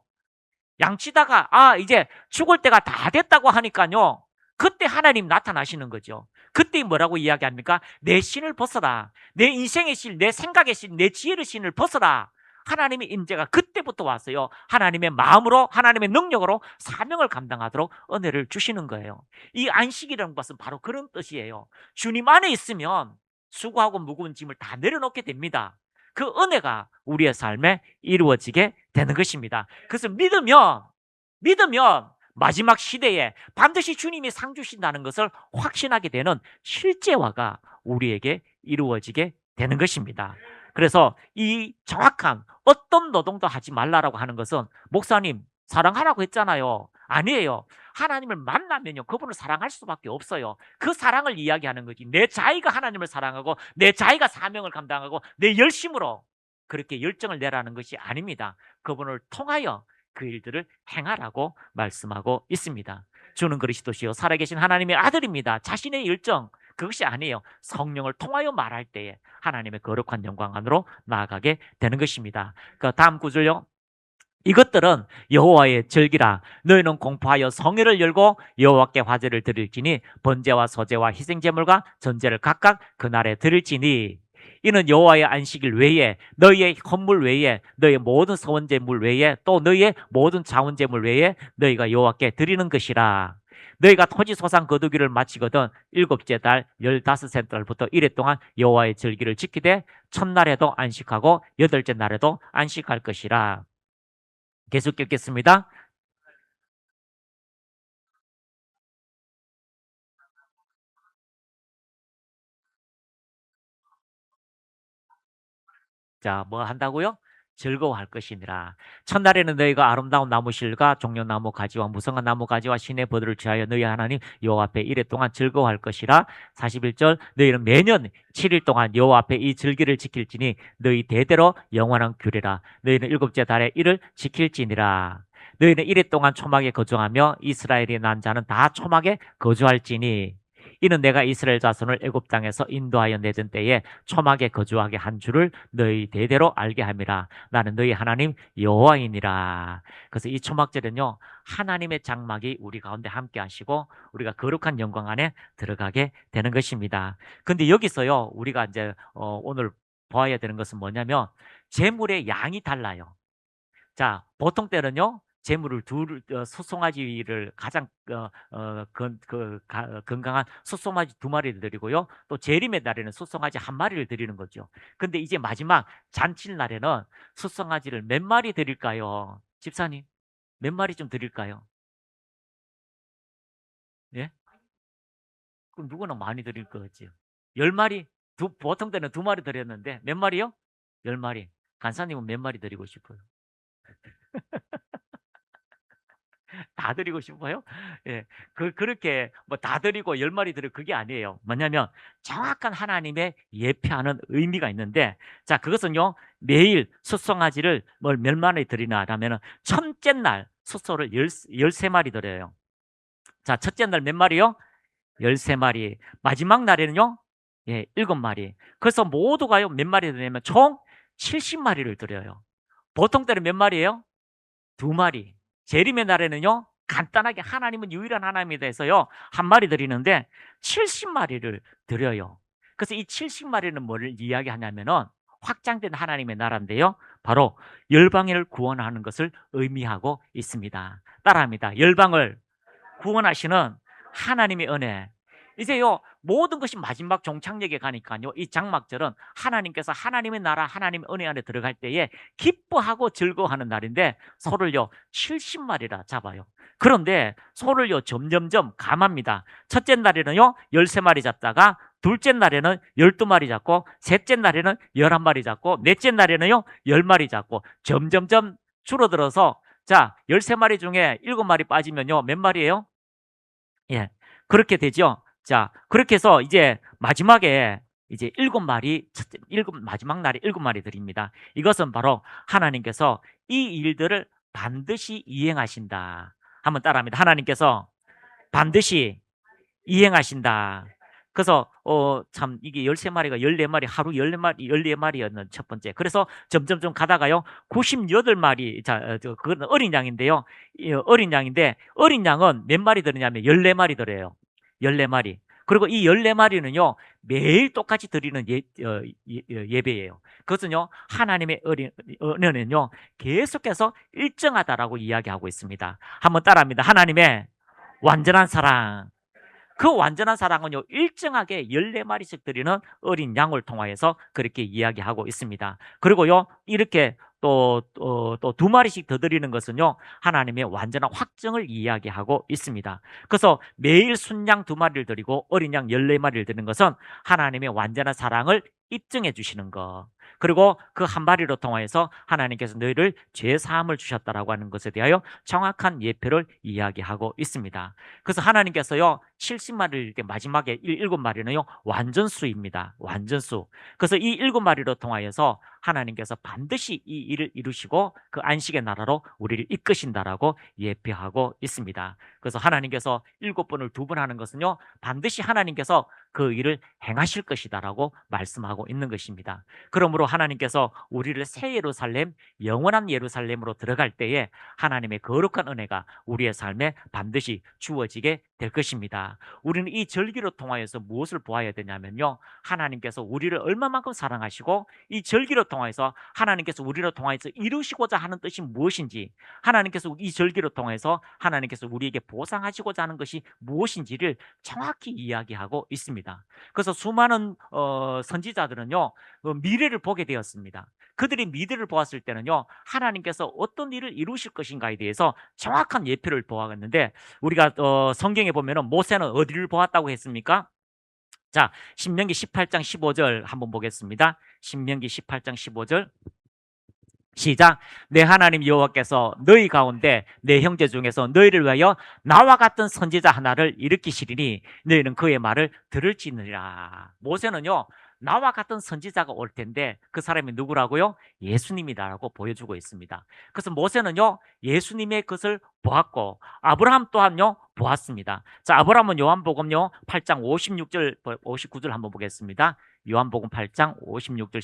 양치다가 이제 죽을 때가 다 됐다고 하니까요 그때 하나님 나타나시는 거죠. 그때 뭐라고 이야기합니까? 내 신을 벗어라. 내 인생의 신, 내 생각의 신, 내 지혜의 신을 벗어라. 하나님의 임재가 그때부터 왔어요. 하나님의 마음으로 하나님의 능력으로 사명을 감당하도록 은혜를 주시는 거예요. 이 안식이라는 것은 바로 그런 뜻이에요. 주님 안에 있으면 수고하고 무거운 짐을 다 내려놓게 됩니다. 그 은혜가 우리의 삶에 이루어지게 되는 것입니다. 그래서 믿으면 마지막 시대에 반드시 주님이 상 주신다는 것을 확신하게 되는 실제화가 우리에게 이루어지게 되는 것입니다. 그래서 이 정확한 어떤 노동도 하지 말라라고 하는 것은 목사님 사랑하라고 했잖아요. 아니에요. 하나님을 만나면요 그분을 사랑할 수밖에 없어요. 그 사랑을 이야기하는 거지. 내 자의가 하나님을 사랑하고 내 자의가 사명을 감당하고 내 열심으로 그렇게 열정을 내라는 것이 아닙니다. 그분을 통하여 그 일들을 행하라고 말씀하고 있습니다. 주는 그리스도시요 살아계신 하나님의 아들입니다. 자신의 열정 그것이 아니에요. 성령을 통하여 말할 때에 하나님의 거룩한 영광 안으로 나아가게 되는 것입니다. 그 다음 구절요. 이것들은 여호와의 절기라. 너희는 공포하여 성회를 열고 여호와께 화제를 드릴지니 번제와 서제와 희생제물과 전제를 각각 그날에 드릴지니 이는 여호와의 안식일 외에 너희의 헌물 외에 너희의 모든 서원제물 외에 또 너희의 모든 자원제물 외에 너희가 여호와께 드리는 것이라. 너희가 토지 소산 거두기를 마치거든 일곱째 달 15째 달부터 1회 동안 여호와의 절기를 지키되 첫날에도 안식하고 여덟째 날에도 안식할 것이라. 계속 읽겠습니다. 자, 뭐 한다고요? 즐거워할 것이니라. 첫날에는 너희가 아름다운 나무실과 종려나무 가지와 무성한 나무 가지와 시내 버들을 취하여 너희 하나님 여호와 앞에 이래 동안 즐거워할 것이라. 41절 너희는 매년 7일 동안 여호와 앞에 이 절기를 지킬지니 너희 대대로 영원한 규례라. 너희는 일곱째 달에 이를 지킬지니라. 너희는 이래 동안 초막에 거주하며 이스라엘이 난 자는 다 초막에 거주할지니 이는 내가 이스라엘 자손을 애굽 땅에서 인도하여 내던 때에 초막에 거주하게 한 줄을 너희 대대로 알게 함이라. 나는 너희 하나님 여호와이니라. 그래서 이 초막절은요, 하나님의 장막이 우리 가운데 함께 하시고 우리가 거룩한 영광 안에 들어가게 되는 것입니다. 근데 여기서요, 우리가 이제 오늘 보아야 되는 것은 뭐냐면 제물의 양이 달라요. 자, 보통 때는요, 재물을 숫송아지를 가장 건강한 숫송아지 2마리를 드리고요. 또 재림의 날에는 숫송아지 1마리를 드리는 거죠. 근데 이제 마지막 잔칠 날에는 숫송아지를 몇 마리 드릴까요? 집사님, 몇 마리 좀 드릴까요? 예? 그럼 누구나 많이 드릴 거죠. 10마리? 보통 때는 2마리 드렸는데 몇 마리요? 10마리. 간사님은 몇 마리 드리고 싶어요? 다 드리고 싶어요? 예. 그렇게 뭐 다 드리고 10마리 드리고 그게 아니에요. 뭐냐면 정확한 하나님의 예표하는 의미가 있는데, 자, 그것은요, 매일 숫송아지를 몇 마리 드리나 하면은 첫째 날 숫소를 13마리 드려요. 자, 첫째 날 몇 마리요? 13마리. 마지막 날에는요, 예, 7마리. 그래서 모두가요, 몇 마리 드리냐면 총 70마리를 드려요. 보통 때는 몇 마리예요? 2마리. 재림의 날에는요, 간단하게 하나님은 유일한 하나님에 대해서요, 1마리 드리는데 70마리를 드려요. 그래서 이 70마리는 뭐를 이야기하냐면은 확장된 하나님의 나라인데요, 바로 열방을 구원하는 것을 의미하고 있습니다. 따라합니다. 열방을 구원하시는 하나님의 은혜. 이제요, 모든 것이 마지막 종착역에 가니까요, 이 장막절은 하나님께서 하나님의 나라, 하나님의 은혜 안에 들어갈 때에 기뻐하고 즐거워하는 날인데, 소를요 70마리라 잡아요. 그런데 소를요 점점점 감합니다. 첫째 날에는요 13마리 잡다가, 둘째 날에는 12마리 잡고, 셋째 날에는 11마리 잡고, 넷째 날에는요 10마리 잡고, 점점점 줄어들어서, 자, 13마리 중에 7마리 빠지면요 몇 마리예요? 예, 그렇게 되죠. 자, 그렇게 해서 이제 마지막에 이제 7마리, 마지막 날에 7마리 드립니다. 이것은 바로 하나님께서 이 일들을 반드시 이행하신다. 한번 따라합니다. 하나님께서 반드시 이행하신다. 그래서 참 이게 13마리가 14마리, 하루 14마리였는 첫 번째. 그래서 점점점 가다가요 98마리. 자, 그건 어린 양인데요. 어린 양인데, 어린 양은 몇 마리 들으냐면 14마리 들어요. 14마리. 그리고 이 14마리는요 매일 똑같이 드리는 예배예요. 그것은요 하나님의 은혜는요 계속해서 일정하다라고 이야기하고 있습니다. 한번 따라합니다. 하나님의 완전한 사랑. 그 완전한 사랑은요 일정하게 14마리씩 드리는 어린 양을 통하여서 그렇게 이야기하고 있습니다. 그리고요 이렇게 또 2마리씩 더 드리는 것은요 하나님의 완전한 확정을 이야기하고 있습니다. 그래서 매일 순양 2마리를 드리고 어린 양 14마리를 드리는 것은 하나님의 완전한 사랑을 입증해 주시는 것, 그리고 그 1마리로 통하여서 하나님께서 너희를 죄 사함을 주셨다라고 하는 것에 대하여 정확한 예표를 이야기하고 있습니다. 그래서 하나님께서요 70마리를 이렇게 마지막에 7마리는요 완전수입니다. 완전수. 그래서 이 7마리로 통하여서 하나님께서 반드시 이 일을 이루시고 그 안식의 나라로 우리를 이끄신다라고 예표하고 있습니다. 그래서 하나님께서 7번을 2번 하는 것은요 반드시 하나님께서 그 일을 행하실 것이다라고 말씀하고 있는 것입니다. 그러므로 하나님께서 우리를 새 예루살렘, 영원한 예루살렘으로 들어갈 때에 하나님의 거룩한 은혜가 우리의 삶에 반드시 주어지게 될 것입니다. 우리는 이 절기를 통하여서 무엇을 보아야 되냐면요 하나님께서 우리를 얼마만큼 사랑하시고 이 절기를 통해서 하나님께서 우리를 통해서 이루시고자 하는 뜻이 무엇인지, 하나님께서 이 절기를 통해서 하나님께서 우리에게 보상하시고자 하는 것이 무엇인지를 정확히 이야기하고 있습니다. 그래서 수많은 선지자들은요 미래를 보게 되었습니다. 그들이 미래를 보았을 때는요 하나님께서 어떤 일을 이루실 것인가에 대해서 정확한 예표를 보았는데, 우리가 성경에 보면은 모세는 어디를 보았다고 했습니까? 자, 신명기 18장 15절 한번 보겠습니다. 신명기 18장 15절 시작. 내 하나님 여호와께서 너희 가운데 내 형제 중에서 너희를 위하여 나와 같은 선지자 하나를 일으키시리니 너희는 그의 말을 들을지니라. 모세는요, 나와 같은 선지자가 올 텐데 그 사람이 누구라고요? 예수님이다라고 보여주고 있습니다. 그래서 모세는요, 예수님의 것을 보았고 아브라함 또한요 보았습니다. 자, 아브라함은 요한복음요 8장 56절 59절 한번 보겠습니다. 요한복음 8장 56절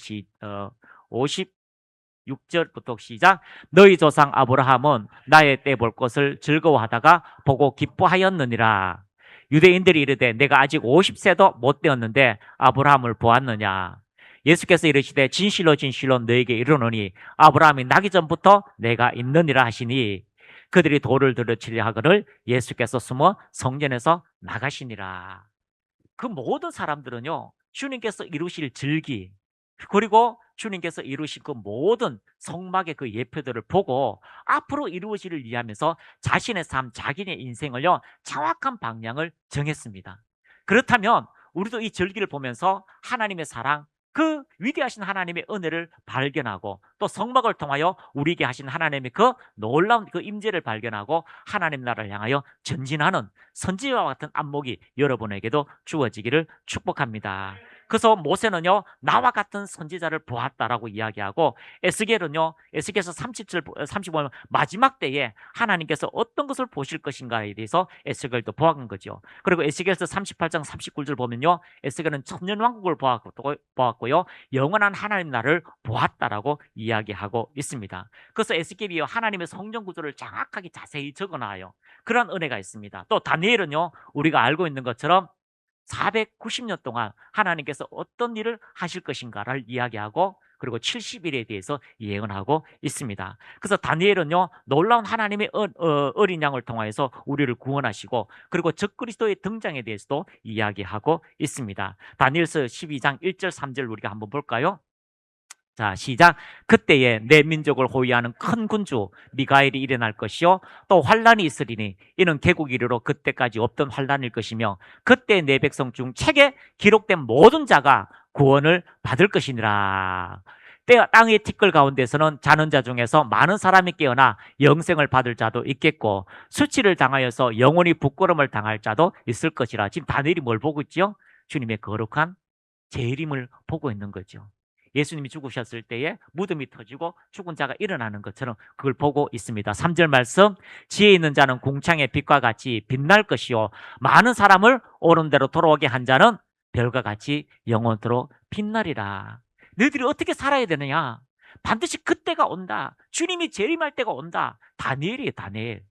6절부터 시작. 너희 조상 아브라함은 나의 때 볼 것을 즐거워하다가 보고 기뻐하였느니라. 유대인들이 이르되 내가 아직 50세도 못 되었는데 아브라함을 보았느냐. 예수께서 이르시되 진실로 진실로 너에게 이르노니 아브라함이 나기 전부터 내가 있느니라 하시니 그들이 돌을 들어치려 하거늘 예수께서 숨어 성전에서 나가시니라. 그 모든 사람들은요, 주님께서 이루실 즐기, 그리고 주님께서 이루신 그 모든 성막의 그 예표들을 보고 앞으로 이루어지를 위하면서 자신의 삶, 자기의 인생을요, 정확한 방향을 정했습니다. 그렇다면 우리도 이 절기를 보면서 하나님의 사랑, 그 위대하신 하나님의 은혜를 발견하고 또 성막을 통하여 우리에게 하신 하나님의 그 놀라운 그 임재를 발견하고 하나님 나라를 향하여 전진하는 선지자와 같은 안목이 여러분에게도 주어지기를 축복합니다. 그래서 모세는요, 나와 같은 선지자를 보았다라고 이야기하고 에스겔은요, 에스겔서 35년 마지막 때에 하나님께서 어떤 것을 보실 것인가에 대해서 에스겔도 보았던 거죠. 그리고 에스겔서 38장 39절 보면요, 에스겔은 천년왕국을 보았고요, 영원한 하나님 나라를 보았다라고 이야기하고 있습니다. 그래서 에스겔이요, 하나님의 성전 구조를 정확하게 자세히 적어놔요. 그런 은혜가 있습니다. 또 다니엘은요, 우리가 알고 있는 것처럼 490년 동안 하나님께서 어떤 일을 하실 것인가를 이야기하고 그리고 70일에 대해서 예언하고 있습니다. 그래서 다니엘은요, 놀라운 하나님의 어린 양을 통하여서 우리를 구원하시고 그리고 적그리스도의 등장에 대해서도 이야기하고 있습니다. 다니엘서 12장 1절 3절 우리가 한번 볼까요? 자, 시작. 그때에 내 민족을 호위하는 큰 군주 미가엘이 일어날 것이요 또 환란이 있으리니 이는 개국 이르러 그때까지 없던 환란일 것이며 그때 내 백성 중 책에 기록된 모든 자가 구원을 받을 것이니라. 때 땅의 티끌 가운데서는 자는 자 중에서 많은 사람이 깨어나 영생을 받을 자도 있겠고 수치를 당하여서 영원히 부끄러움을 당할 자도 있을 것이라. 지금 다니엘이 뭘 보고 있죠? 주님의 거룩한 재림을 보고 있는 거죠. 예수님이 죽으셨을 때에 무덤이 터지고 죽은 자가 일어나는 것처럼 그걸 보고 있습니다. 3절 말씀, 지혜 있는 자는 궁창의 빛과 같이 빛날 것이요 많은 사람을 옳은 대로 돌아오게 한 자는 별과 같이 영원토록 빛나리라. 너희들이 어떻게 살아야 되느냐? 반드시 그때가 온다. 주님이 재림할 때가 온다. 다니엘이에요, 다니엘.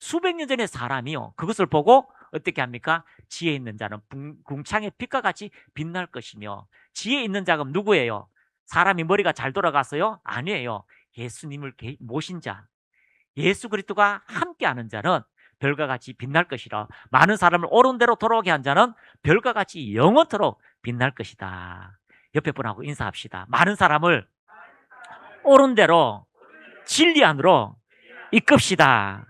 수백 년 전의 사람이요, 그것을 보고 어떻게 합니까? 지혜 있는 자는 궁창의 빛과 같이 빛날 것이며, 지혜 있는 자가 누구예요? 사람이 머리가 잘 돌아가서요? 아니에요. 예수님을 모신 자, 예수 그리스도가 함께하는 자는 별과 같이 빛날 것이라. 많은 사람을 옳은 대로 돌아오게 한 자는 별과 같이 영원토록 빛날 것이다. 옆에 분하고 인사합시다. 많은 사람을 옳은 대로 진리 안으로 이끕시다.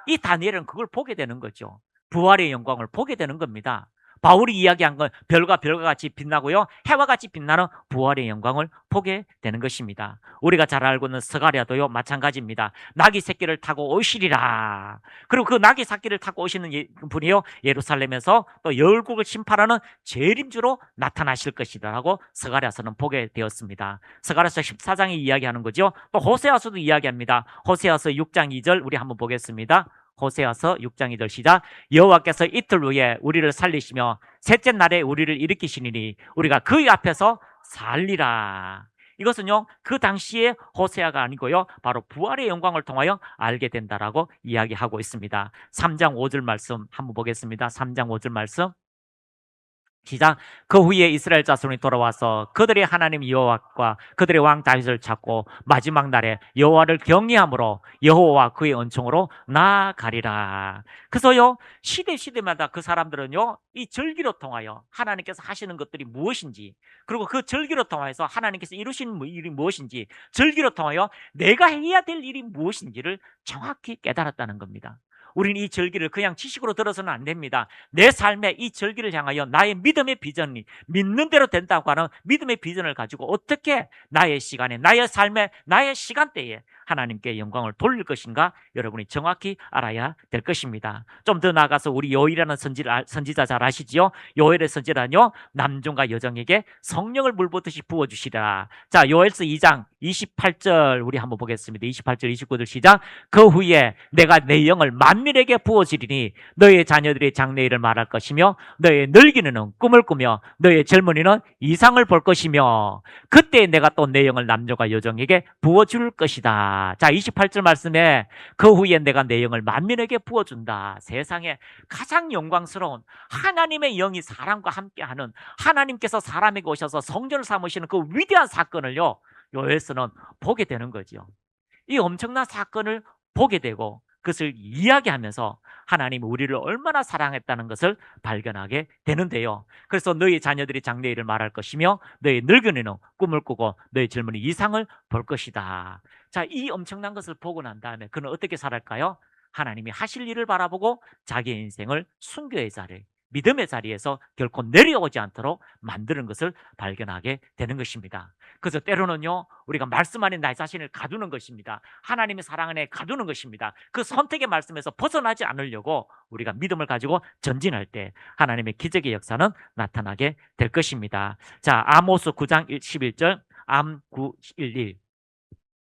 이 다니엘은 그걸 보게 되는 거죠. 부활의 영광을 보게 되는 겁니다. 바울이 이야기한 건 별과 같이 빛나고요, 해와 같이 빛나는 부활의 영광을 보게 되는 것입니다. 우리가 잘 알고 있는 스가랴도요 마찬가지입니다. 낙이 새끼를 타고 오시리라. 그리고 그 낙이 새끼를 타고 오시는 분이요, 예루살렘에서 또 열국을 심판하는 재림주로 나타나실 것이다라고 스가랴서는 보게 되었습니다. 스가랴서 14장이 이야기하는 거죠. 또 호세아서도 이야기합니다. 호세아서 6장 2절 우리 한번 보겠습니다. 호세아서 6장 2절 시작. 여호와께서 이틀 후에 우리를 살리시며 셋째 날에 우리를 일으키시니 우리가 그의 앞에서 살리라. 이것은요, 그 당시에 호세아가 아니고요, 바로 부활의 영광을 통하여 알게 된다라고 이야기하고 있습니다. 3장 5절 말씀 한번 보겠습니다. 3장 5절 말씀 시작. 그 후에 이스라엘 자손이 돌아와서 그들의 하나님 여호와과 그들의 왕 다윗을 찾고 마지막 날에 여호와를 경외함으로 여호와와 그의 은총으로 나아가리라. 그래서요, 시대마다 그 사람들은요, 이 절기로 통하여 하나님께서 하시는 것들이 무엇인지, 그리고 그 절기로 통하여서 하나님께서 이루시는 일이 무엇인지, 절기로 통하여 내가 해야 될 일이 무엇인지를 정확히 깨달았다는 겁니다. 우리는 이 절기를 그냥 지식으로 들어서는 안 됩니다. 내 삶에 이 절기를 향하여 나의 믿음의 비전이 믿는 대로 된다고 하는 믿음의 비전을 가지고 어떻게 나의 시간에, 나의 삶에, 나의 시간대에 하나님께 영광을 돌릴 것인가 여러분이 정확히 알아야 될 것입니다. 좀 더 나아가서 우리 요엘이라는 선지자 잘 아시지요? 요엘의 선지자는요, 남종과 여종에게 성령을 물붓듯이 부어주시라. 자, 요엘서 2장 28절 우리 한번 보겠습니다. 28절 29절 시작. 그 후에 내가 내 영을 만민에게 부어주리니 너의 자녀들이 장래일을 말할 것이며 너의 늙은이는 꿈을 꾸며 너의 젊은이는 이상을 볼 것이며 그때 내가 또 내 영을 남녀가 여종에게 부어줄 것이다. 자, 28절 말씀에 그 후에 내가 내 영을 만민에게 부어준다. 세상에 가장 영광스러운 하나님의 영이 사람과 함께하는, 하나님께서 사람에게 오셔서 성전을 삼으시는 그 위대한 사건을요, 요엘서는 보게 되는 거죠. 이 엄청난 사건을 보게 되고 그것을 이야기하면서 하나님이 우리를 얼마나 사랑했다는 것을 발견하게 되는데요. 그래서 너희 자녀들이 장래일을 말할 것이며 너희 늙은이는 꿈을 꾸고 너희 젊은이 이상을 볼 것이다. 자, 이 엄청난 것을 보고 난 다음에 그는 어떻게 살았을까요? 하나님이 하실 일을 바라보고 자기의 인생을 순교의 자리, 믿음의 자리에서 결코 내려오지 않도록 만드는 것을 발견하게 되는 것입니다. 그래서 때로는요, 우리가 말씀 안에 나 자신을 가두는 것입니다. 하나님의 사랑 안에 가두는 것입니다. 그 선택의 말씀에서 벗어나지 않으려고 우리가 믿음을 가지고 전진할 때 하나님의 기적의 역사는 나타나게 될 것입니다. 자, 아모스 9장 11절 암 9, 11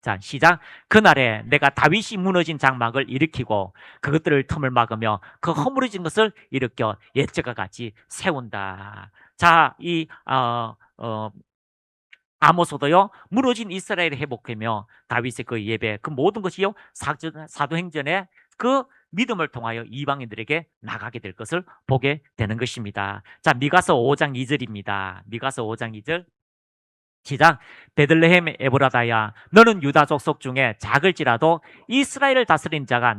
자, 시작. 그날에 내가 다윗이 무너진 장막을 일으키고 그것들을 틈을 막으며 그 허물어진 것을 일으켜 옛적과 같이 세운다. 자, 아모스도요, 무너진 이스라엘을 회복하며 다윗의 그 예배, 그 모든 것이요, 사도행전에 그 믿음을 통하여 이방인들에게 나가게 될 것을 보게 되는 것입니다. 자, 미가서 5장 2절입니다. 미가서 5장 2절 시작. 베들레헴 에브라다야, 너는 유다 족속 중에 작을지라도 이스라엘을 다스린 자가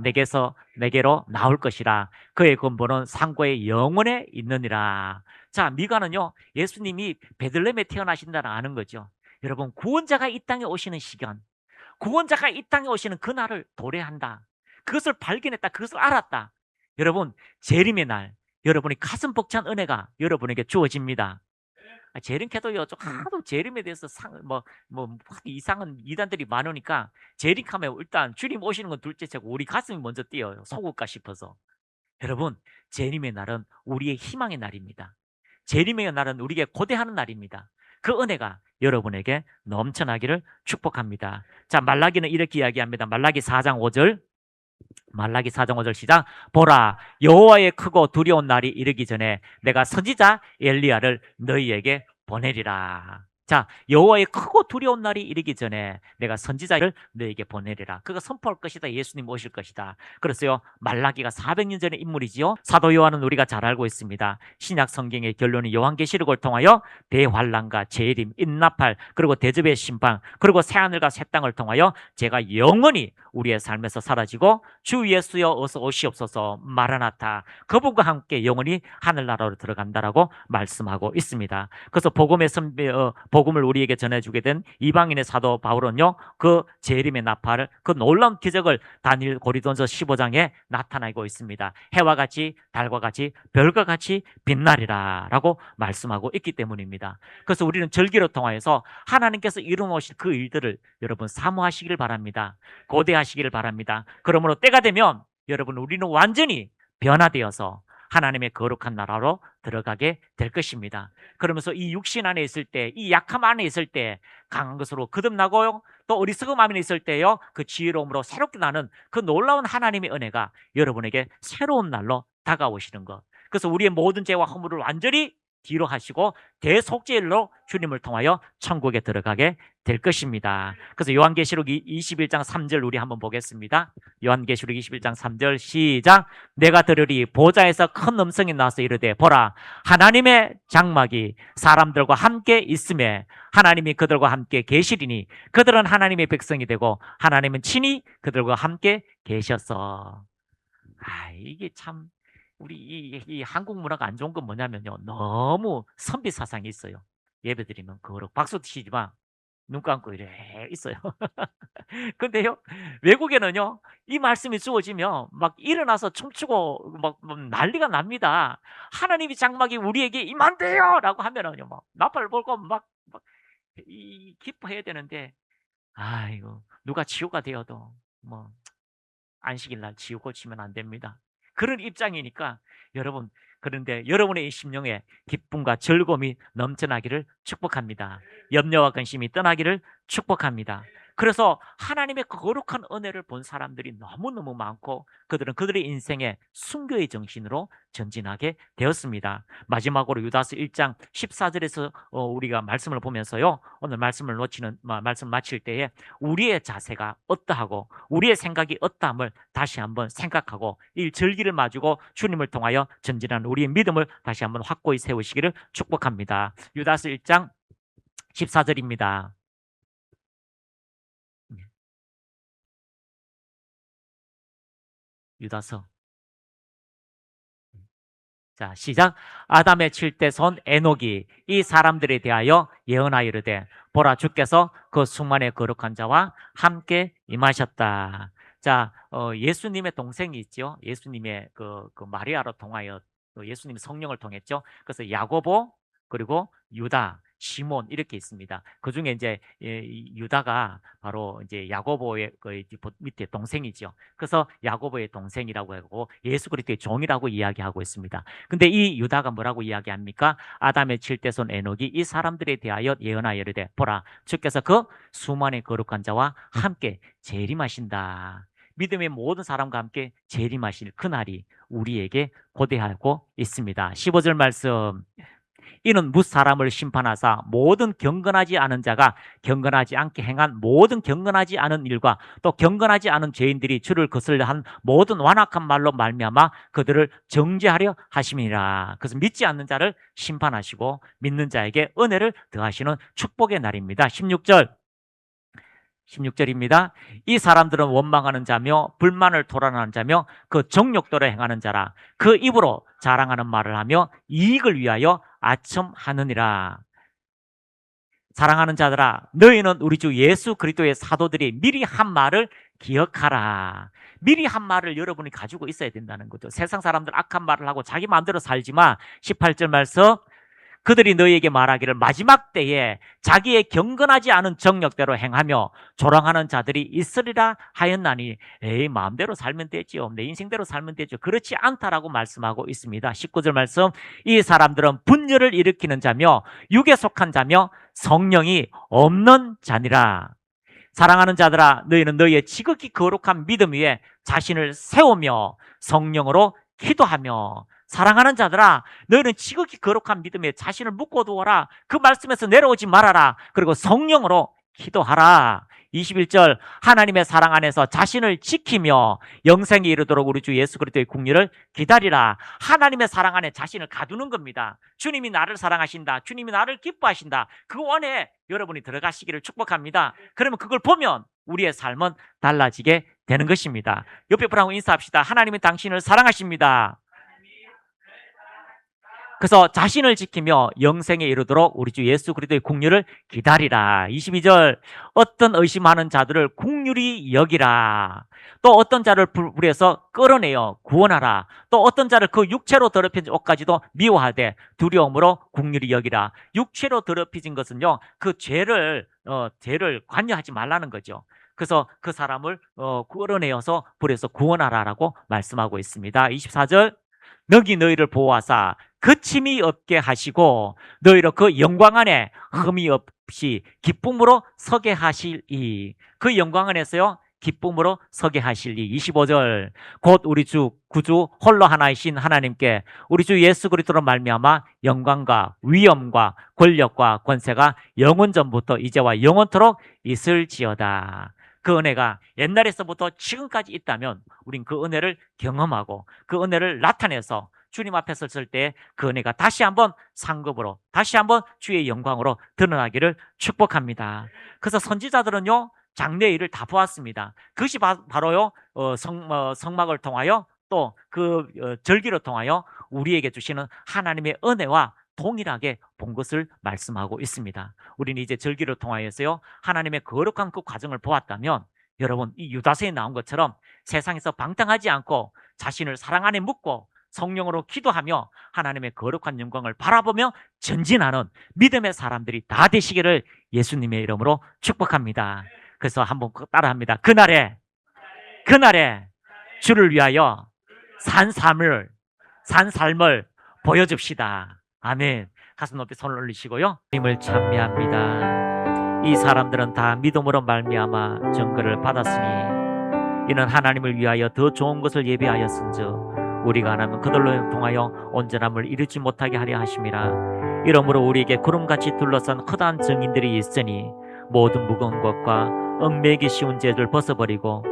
내게로 나올 것이라. 그의 근본은 상고의 영원에 있느니라. 자, 미가는요, 예수님이 베들레헴에 태어나신다는 아는 거죠. 여러분, 구원자가 이 땅에 오시는 시간, 구원자가 이 땅에 오시는 그날을 도래한다. 그것을 발견했다. 그것을 알았다. 여러분, 재림의 날, 여러분이 가슴 벅찬 은혜가 여러분에게 주어집니다. 재림캐도요, 좀 하도 재림에 대해서 이상한 이단들이 많으니까 재림하면 일단 주님 오시는 건 둘째치고 우리 가슴이 먼저 뛰어요. 속을까 싶어서. 여러분, 재림의 날은 우리의 희망의 날입니다. 재림의 날은 우리에게 고대하는 날입니다. 그 은혜가 여러분에게 넘쳐나기를 축복합니다. 자, 말라기는 이렇게 이야기합니다. 말라기 4장 5절. 말라기 4장 5절 시작. 보라, 여호와의 크고 두려운 날이 이르기 전에 내가 선지자 엘리야를 너희에게 보내리라. 자, 여호와의 크고 두려운 날이 이르기 전에 내가 선지자를 너에게 보내리라. 그가 선포할 것이다. 예수님 오실 것이다. 그래서요, 말라기가 400년 전의 인물이지요. 사도 요한은 우리가 잘 알고 있습니다. 신약 성경의 결론이 요한계시록을 통하여 대환란과 재림, 인나팔, 그리고 대접의 심판, 그리고 새하늘과 새 땅을 통하여 제가 영원히 우리의 삶에서 사라지고 주 예수여 어서 오시옵소서 마라나타, 그분과 함께 영원히 하늘나라로 들어간다라고 말씀하고 있습니다. 그래서 복음을 우리에게 전해주게 된 이방인의 사도 바울은요, 그 재림의 나팔을, 그 놀라운 기적을 다니엘 고린도전서 15장에 나타나고 있습니다. 해와 같이 달과 같이 별과 같이 빛나리라 라고 말씀하고 있기 때문입니다. 그래서 우리는 절기를 통하여서 하나님께서 이루어오실 그 일들을 여러분 사모하시기를 바랍니다. 고대하시기를 바랍니다. 그러므로 때가 되면 여러분, 우리는 완전히 변화되어서 하나님의 거룩한 나라로 들어가게 될 것입니다. 그러면서 이 육신 안에 있을 때, 이 약함 안에 있을 때 강한 것으로 거듭나고요, 또 어리석음 안에 있을 때요, 그 지혜로움으로 새롭게 나는 그 놀라운 하나님의 은혜가 여러분에게 새로운 날로 다가오시는 것. 그래서 우리의 모든 죄와 허물을 완전히 뒤로 하시고 대속죄일로 주님을 통하여 천국에 들어가게 될 것입니다. 그래서 요한계시록 21장 3절 우리 한번 보겠습니다. 요한계시록 21장 3절 시작. 내가 들으리 보좌에서 큰 음성이 나서 이르되 보라, 하나님의 장막이 사람들과 함께 있음에 하나님이 그들과 함께 계시리니 그들은 하나님의 백성이 되고 하나님은 친히 그들과 함께 계셔서. 이게 참 우리 이 한국 문화가 안 좋은 건 뭐냐면요, 너무 선비 사상이 있어요. 예배드리면 그거로 박수 치지 마. 눈 감고 이래 있어요. 근데요, 외국에는요, 이 말씀이 주어지면 막 일어나서 춤추고 막 난리가 납니다. 하나님이 장막이 우리에게 임한대요라고 하면은요, 막 나팔 불고 막 기뻐해야 되는데, 아이고, 누가 지호가 되어도 뭐 안식일 날 지우 고치면 안 됩니다. 그런 입장이니까 여러분, 그런데 여러분의 이 심령에 기쁨과 즐거움이 넘쳐나기를 축복합니다. 염려와 근심이 떠나기를 축복합니다. 그래서 하나님의 거룩한 은혜를 본 사람들이 너무너무 많고 그들은 그들의 인생에 순교의 정신으로 전진하게 되었습니다. 마지막으로 유다서 1장 14절에서 우리가 말씀을 보면서요, 오늘 말씀을 말씀 마칠 때에 우리의 자세가 어떠하고 우리의 생각이 어떠함을 다시 한번 생각하고 이 절기를 마주고 주님을 통하여 전진하는 우리의 믿음을 다시 한번 확고히 세우시기를 축복합니다. 유다서 1장 14절입니다. 유다서. 자, 시작. 아담의 칠대손 에녹이 이 사람들에 대하여 예언하여 이르되 보라, 주께서 그 수만의 거룩한 자와 함께 임하셨다. 자, 예수님의 동생이 있죠. 예수님의 그 마리아로 통하여 예수님 성령을 통했죠. 그래서 야고보 그리고 유다, 시몬 이렇게 있습니다. 그 중에 이제 유다가 바로 이제 야고보의 그 밑에 동생이죠. 그래서 야고보의 동생이라고 하고 예수 그리스도의 종이라고 이야기하고 있습니다. 근데 이 유다가 뭐라고 이야기합니까? 아담의 칠대손 에녹이 이 사람들에 대하여 예언하여 이르되 보라, 주께서 그 수만의 거룩한 자와 함께 재림하신다. 믿음의 모든 사람과 함께 재림하실 그날이 우리에게 고대하고 있습니다. 15절 말씀. 이는 무사람을 심판하사 모든 경건하지 않은 자가 경건하지 않게 행한 모든 경건하지 않은 일과 또 경건하지 않은 죄인들이 주를 거슬려 한 모든 완악한 말로 말미암아 그들을 정죄하려 하심이니라. 그래서 믿지 않는 자를 심판하시고 믿는 자에게 은혜를 더하시는 축복의 날입니다. 16절입니다. 이 사람들은 원망하는 자며 불만을 토론하는 자며 그 정욕대로 행하는 자라. 그 입으로 자랑하는 말을 하며 이익을 위하여 아첨하느니라. 사랑하는 자들아, 너희는 우리 주 예수 그리스도의 사도들이 미리 한 말을 기억하라. 미리 한 말을 여러분이 가지고 있어야 된다는 거죠. 세상 사람들 악한 말을 하고 자기 마음대로 살지만 18절 말씀, 그들이 너희에게 말하기를 마지막 때에 자기의 경건하지 않은 정력대로 행하며 조롱하는 자들이 있으리라 하였나니, 에이, 마음대로 살면 되지요. 내 인생대로 살면 되죠. 그렇지 않다라고 말씀하고 있습니다. 19절 말씀, 이 사람들은 분열을 일으키는 자며 육에 속한 자며 성령이 없는 자니라. 사랑하는 자들아, 너희는 너희의 지극히 거룩한 믿음 위에 자신을 세우며 성령으로 기도하며. 사랑하는 자들아, 너희는 지극히 거룩한 믿음에 자신을 묶어두어라. 그 말씀에서 내려오지 말아라. 그리고 성령으로 기도하라. 21절, 하나님의 사랑 안에서 자신을 지키며 영생에 이르도록 우리 주 예수 그리스도의 국리를 기다리라. 하나님의 사랑 안에 자신을 가두는 겁니다. 주님이 나를 사랑하신다. 주님이 나를 기뻐하신다. 그 안에 여러분이 들어가시기를 축복합니다. 그러면 그걸 보면 우리의 삶은 달라지게 되는 것입니다. 옆에 분하고 인사합시다. 하나님이 당신을 사랑하십니다. 그래서 자신을 지키며 영생에 이르도록 우리 주 예수 그리스도의 국률을 기다리라. 22절, 어떤 의심하는 자들을 국률이 여기라. 또 어떤 자를 불에서 끌어내어 구원하라. 또 어떤 자를 그 육체로 더럽힌 옷까지도 미워하되 두려움으로 국률이 여기라. 육체로 더럽혀진 것은요, 그 죄를 관여하지 말라는 거죠. 그래서 그 사람을 끌어내어서 불에서 구원하라라고 말씀하고 있습니다. 24절, 너기 너희를 보호하사 거침이 없게 하시고 너희로 그 영광 안에 흠이 없이 기쁨으로 서게 하시리. 그 영광 안에서요, 기쁨으로 서게 하시리. 25절, 곧 우리 주 구주 홀로 하나이신 하나님께 우리 주 예수 그리스도로 말미암아 영광과 위엄과 권력과 권세가 영원 전부터 이제와 영원토록 있을지어다. 그 은혜가 옛날에서부터 지금까지 있다면 우린 그 은혜를 경험하고 그 은혜를 나타내서 주님 앞에 섰을 때 그 은혜가 다시 한번 상급으로, 다시 한번 주의 영광으로 드러나기를 축복합니다. 그래서 선지자들은요, 장래 일을 다 보았습니다. 그것이 바로요, 성막을 통하여 또 그 절기를 통하여 우리에게 주시는 하나님의 은혜와 동일하게 본 것을 말씀하고 있습니다. 우리는 이제 절기를 통하여서요, 하나님의 거룩한 그 과정을 보았다면, 여러분, 이 유다서에 나온 것처럼 세상에서 방탕하지 않고 자신을 사랑 안에 묻고 성령으로 기도하며 하나님의 거룩한 영광을 바라보며 전진하는 믿음의 사람들이 다 되시기를 예수님의 이름으로 축복합니다. 그래서 한번 따라합니다. 그날에 주를 위하여 산 삶을 보여줍시다. 아멘. 가슴 높이 손을 올리시고요, 주님을 찬미합니다. 이 사람들은 다 믿음으로 말미암아 증거를 받았으니 이는 하나님을 위하여 더 좋은 것을 예비하였은즉 우리가 안 하면 그들로 통하여 온전함을 이루지 못하게 하려 하심이라. 이러므로 우리에게 구름같이 둘러싼 허다한 증인들이 있으니 모든 무거운 것과 얽매이기 쉬운 죄를 벗어버리고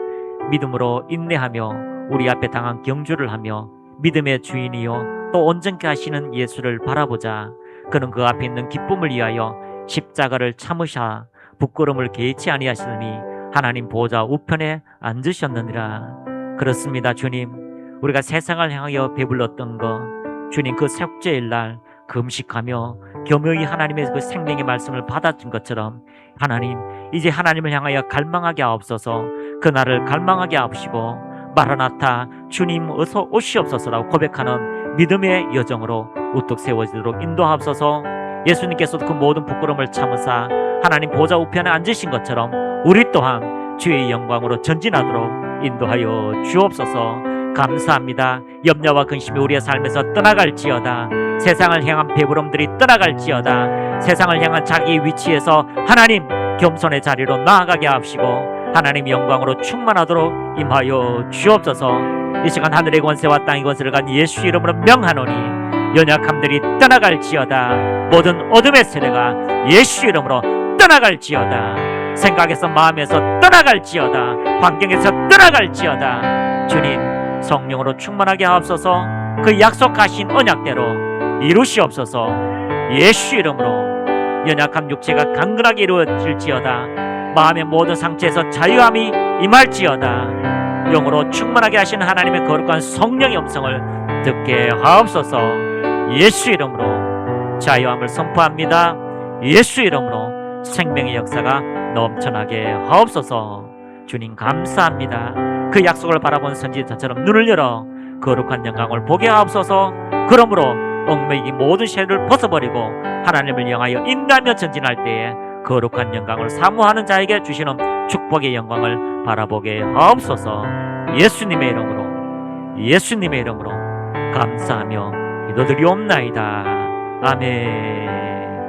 믿음으로 인내하며 우리 앞에 당한 경주를 하며 믿음의 주인이요 또 온전케 하시는 예수를 바라보자. 그는 그 앞에 있는 기쁨을 위하여 십자가를 참으사 부끄러움을 개의치 아니하시더니 하나님 보좌 우편에 앉으셨느니라. 그렇습니다. 주님, 우리가 세상을 향하여 배불렀던 것, 주님 그 속죄일 날 금식하며 겸허히 하나님의 그 생명의 말씀을 받았던 것처럼 하나님, 이제 하나님을 향하여 갈망하게 하옵소서. 그날을 갈망하게 하옵시고 마라나타, 주님 어서 오시옵소서라고 고백하는 믿음의 여정으로 우뚝 세워지도록 인도하옵소서. 예수님께서도 그 모든 부끄러움을 참으사 하나님 보좌 우편에 앉으신 것처럼 우리 또한 주의 영광으로 전진하도록 인도하여 주옵소서. 감사합니다. 염려와 근심이 우리의 삶에서 떠나갈지어다. 세상을 향한 배부름들이 떠나갈지어다. 세상을 향한 자기 위치에서 하나님 겸손의 자리로 나아가게 하시고 하나님 영광으로 충만하도록 임하여 주옵소서. 이 시간 하늘의 권세와 땅의 권세를 간 예수 이름으로 명하노니 연약함들이 떠나갈지어다. 모든 어둠의 세대가 예수 이름으로 떠나갈지어다. 생각에서 마음에서 떠나갈지어다. 환경에서 떠나갈지어다. 주님, 성령으로 충만하게 하옵소서. 그 약속하신 언약대로 이루시옵소서. 예수 이름으로 연약한 육체가 강건하게 이루어질지어다. 마음의 모든 상처에서 자유함이 임할지어다. 영으로 충만하게 하시는 하나님의 거룩한 성령의 음성을 듣게 하옵소서. 예수 이름으로 자유함을 선포합니다. 예수 이름으로 생명의 역사가 넘쳐나게 하옵소서. 주님 감사합니다. 그 약속을 바라본 선지자처럼 눈을 열어 거룩한 영광을 보게 하옵소서. 그러므로 얽매이기 모든 쇠를 벗어버리고 하나님을 향하여 인내하며 전진할 때에 거룩한 영광을 사모하는 자에게 주시는 축복의 영광을 바라보게 하옵소서. 예수님의 이름으로 감사하며 기도드리옵나이다. 아멘.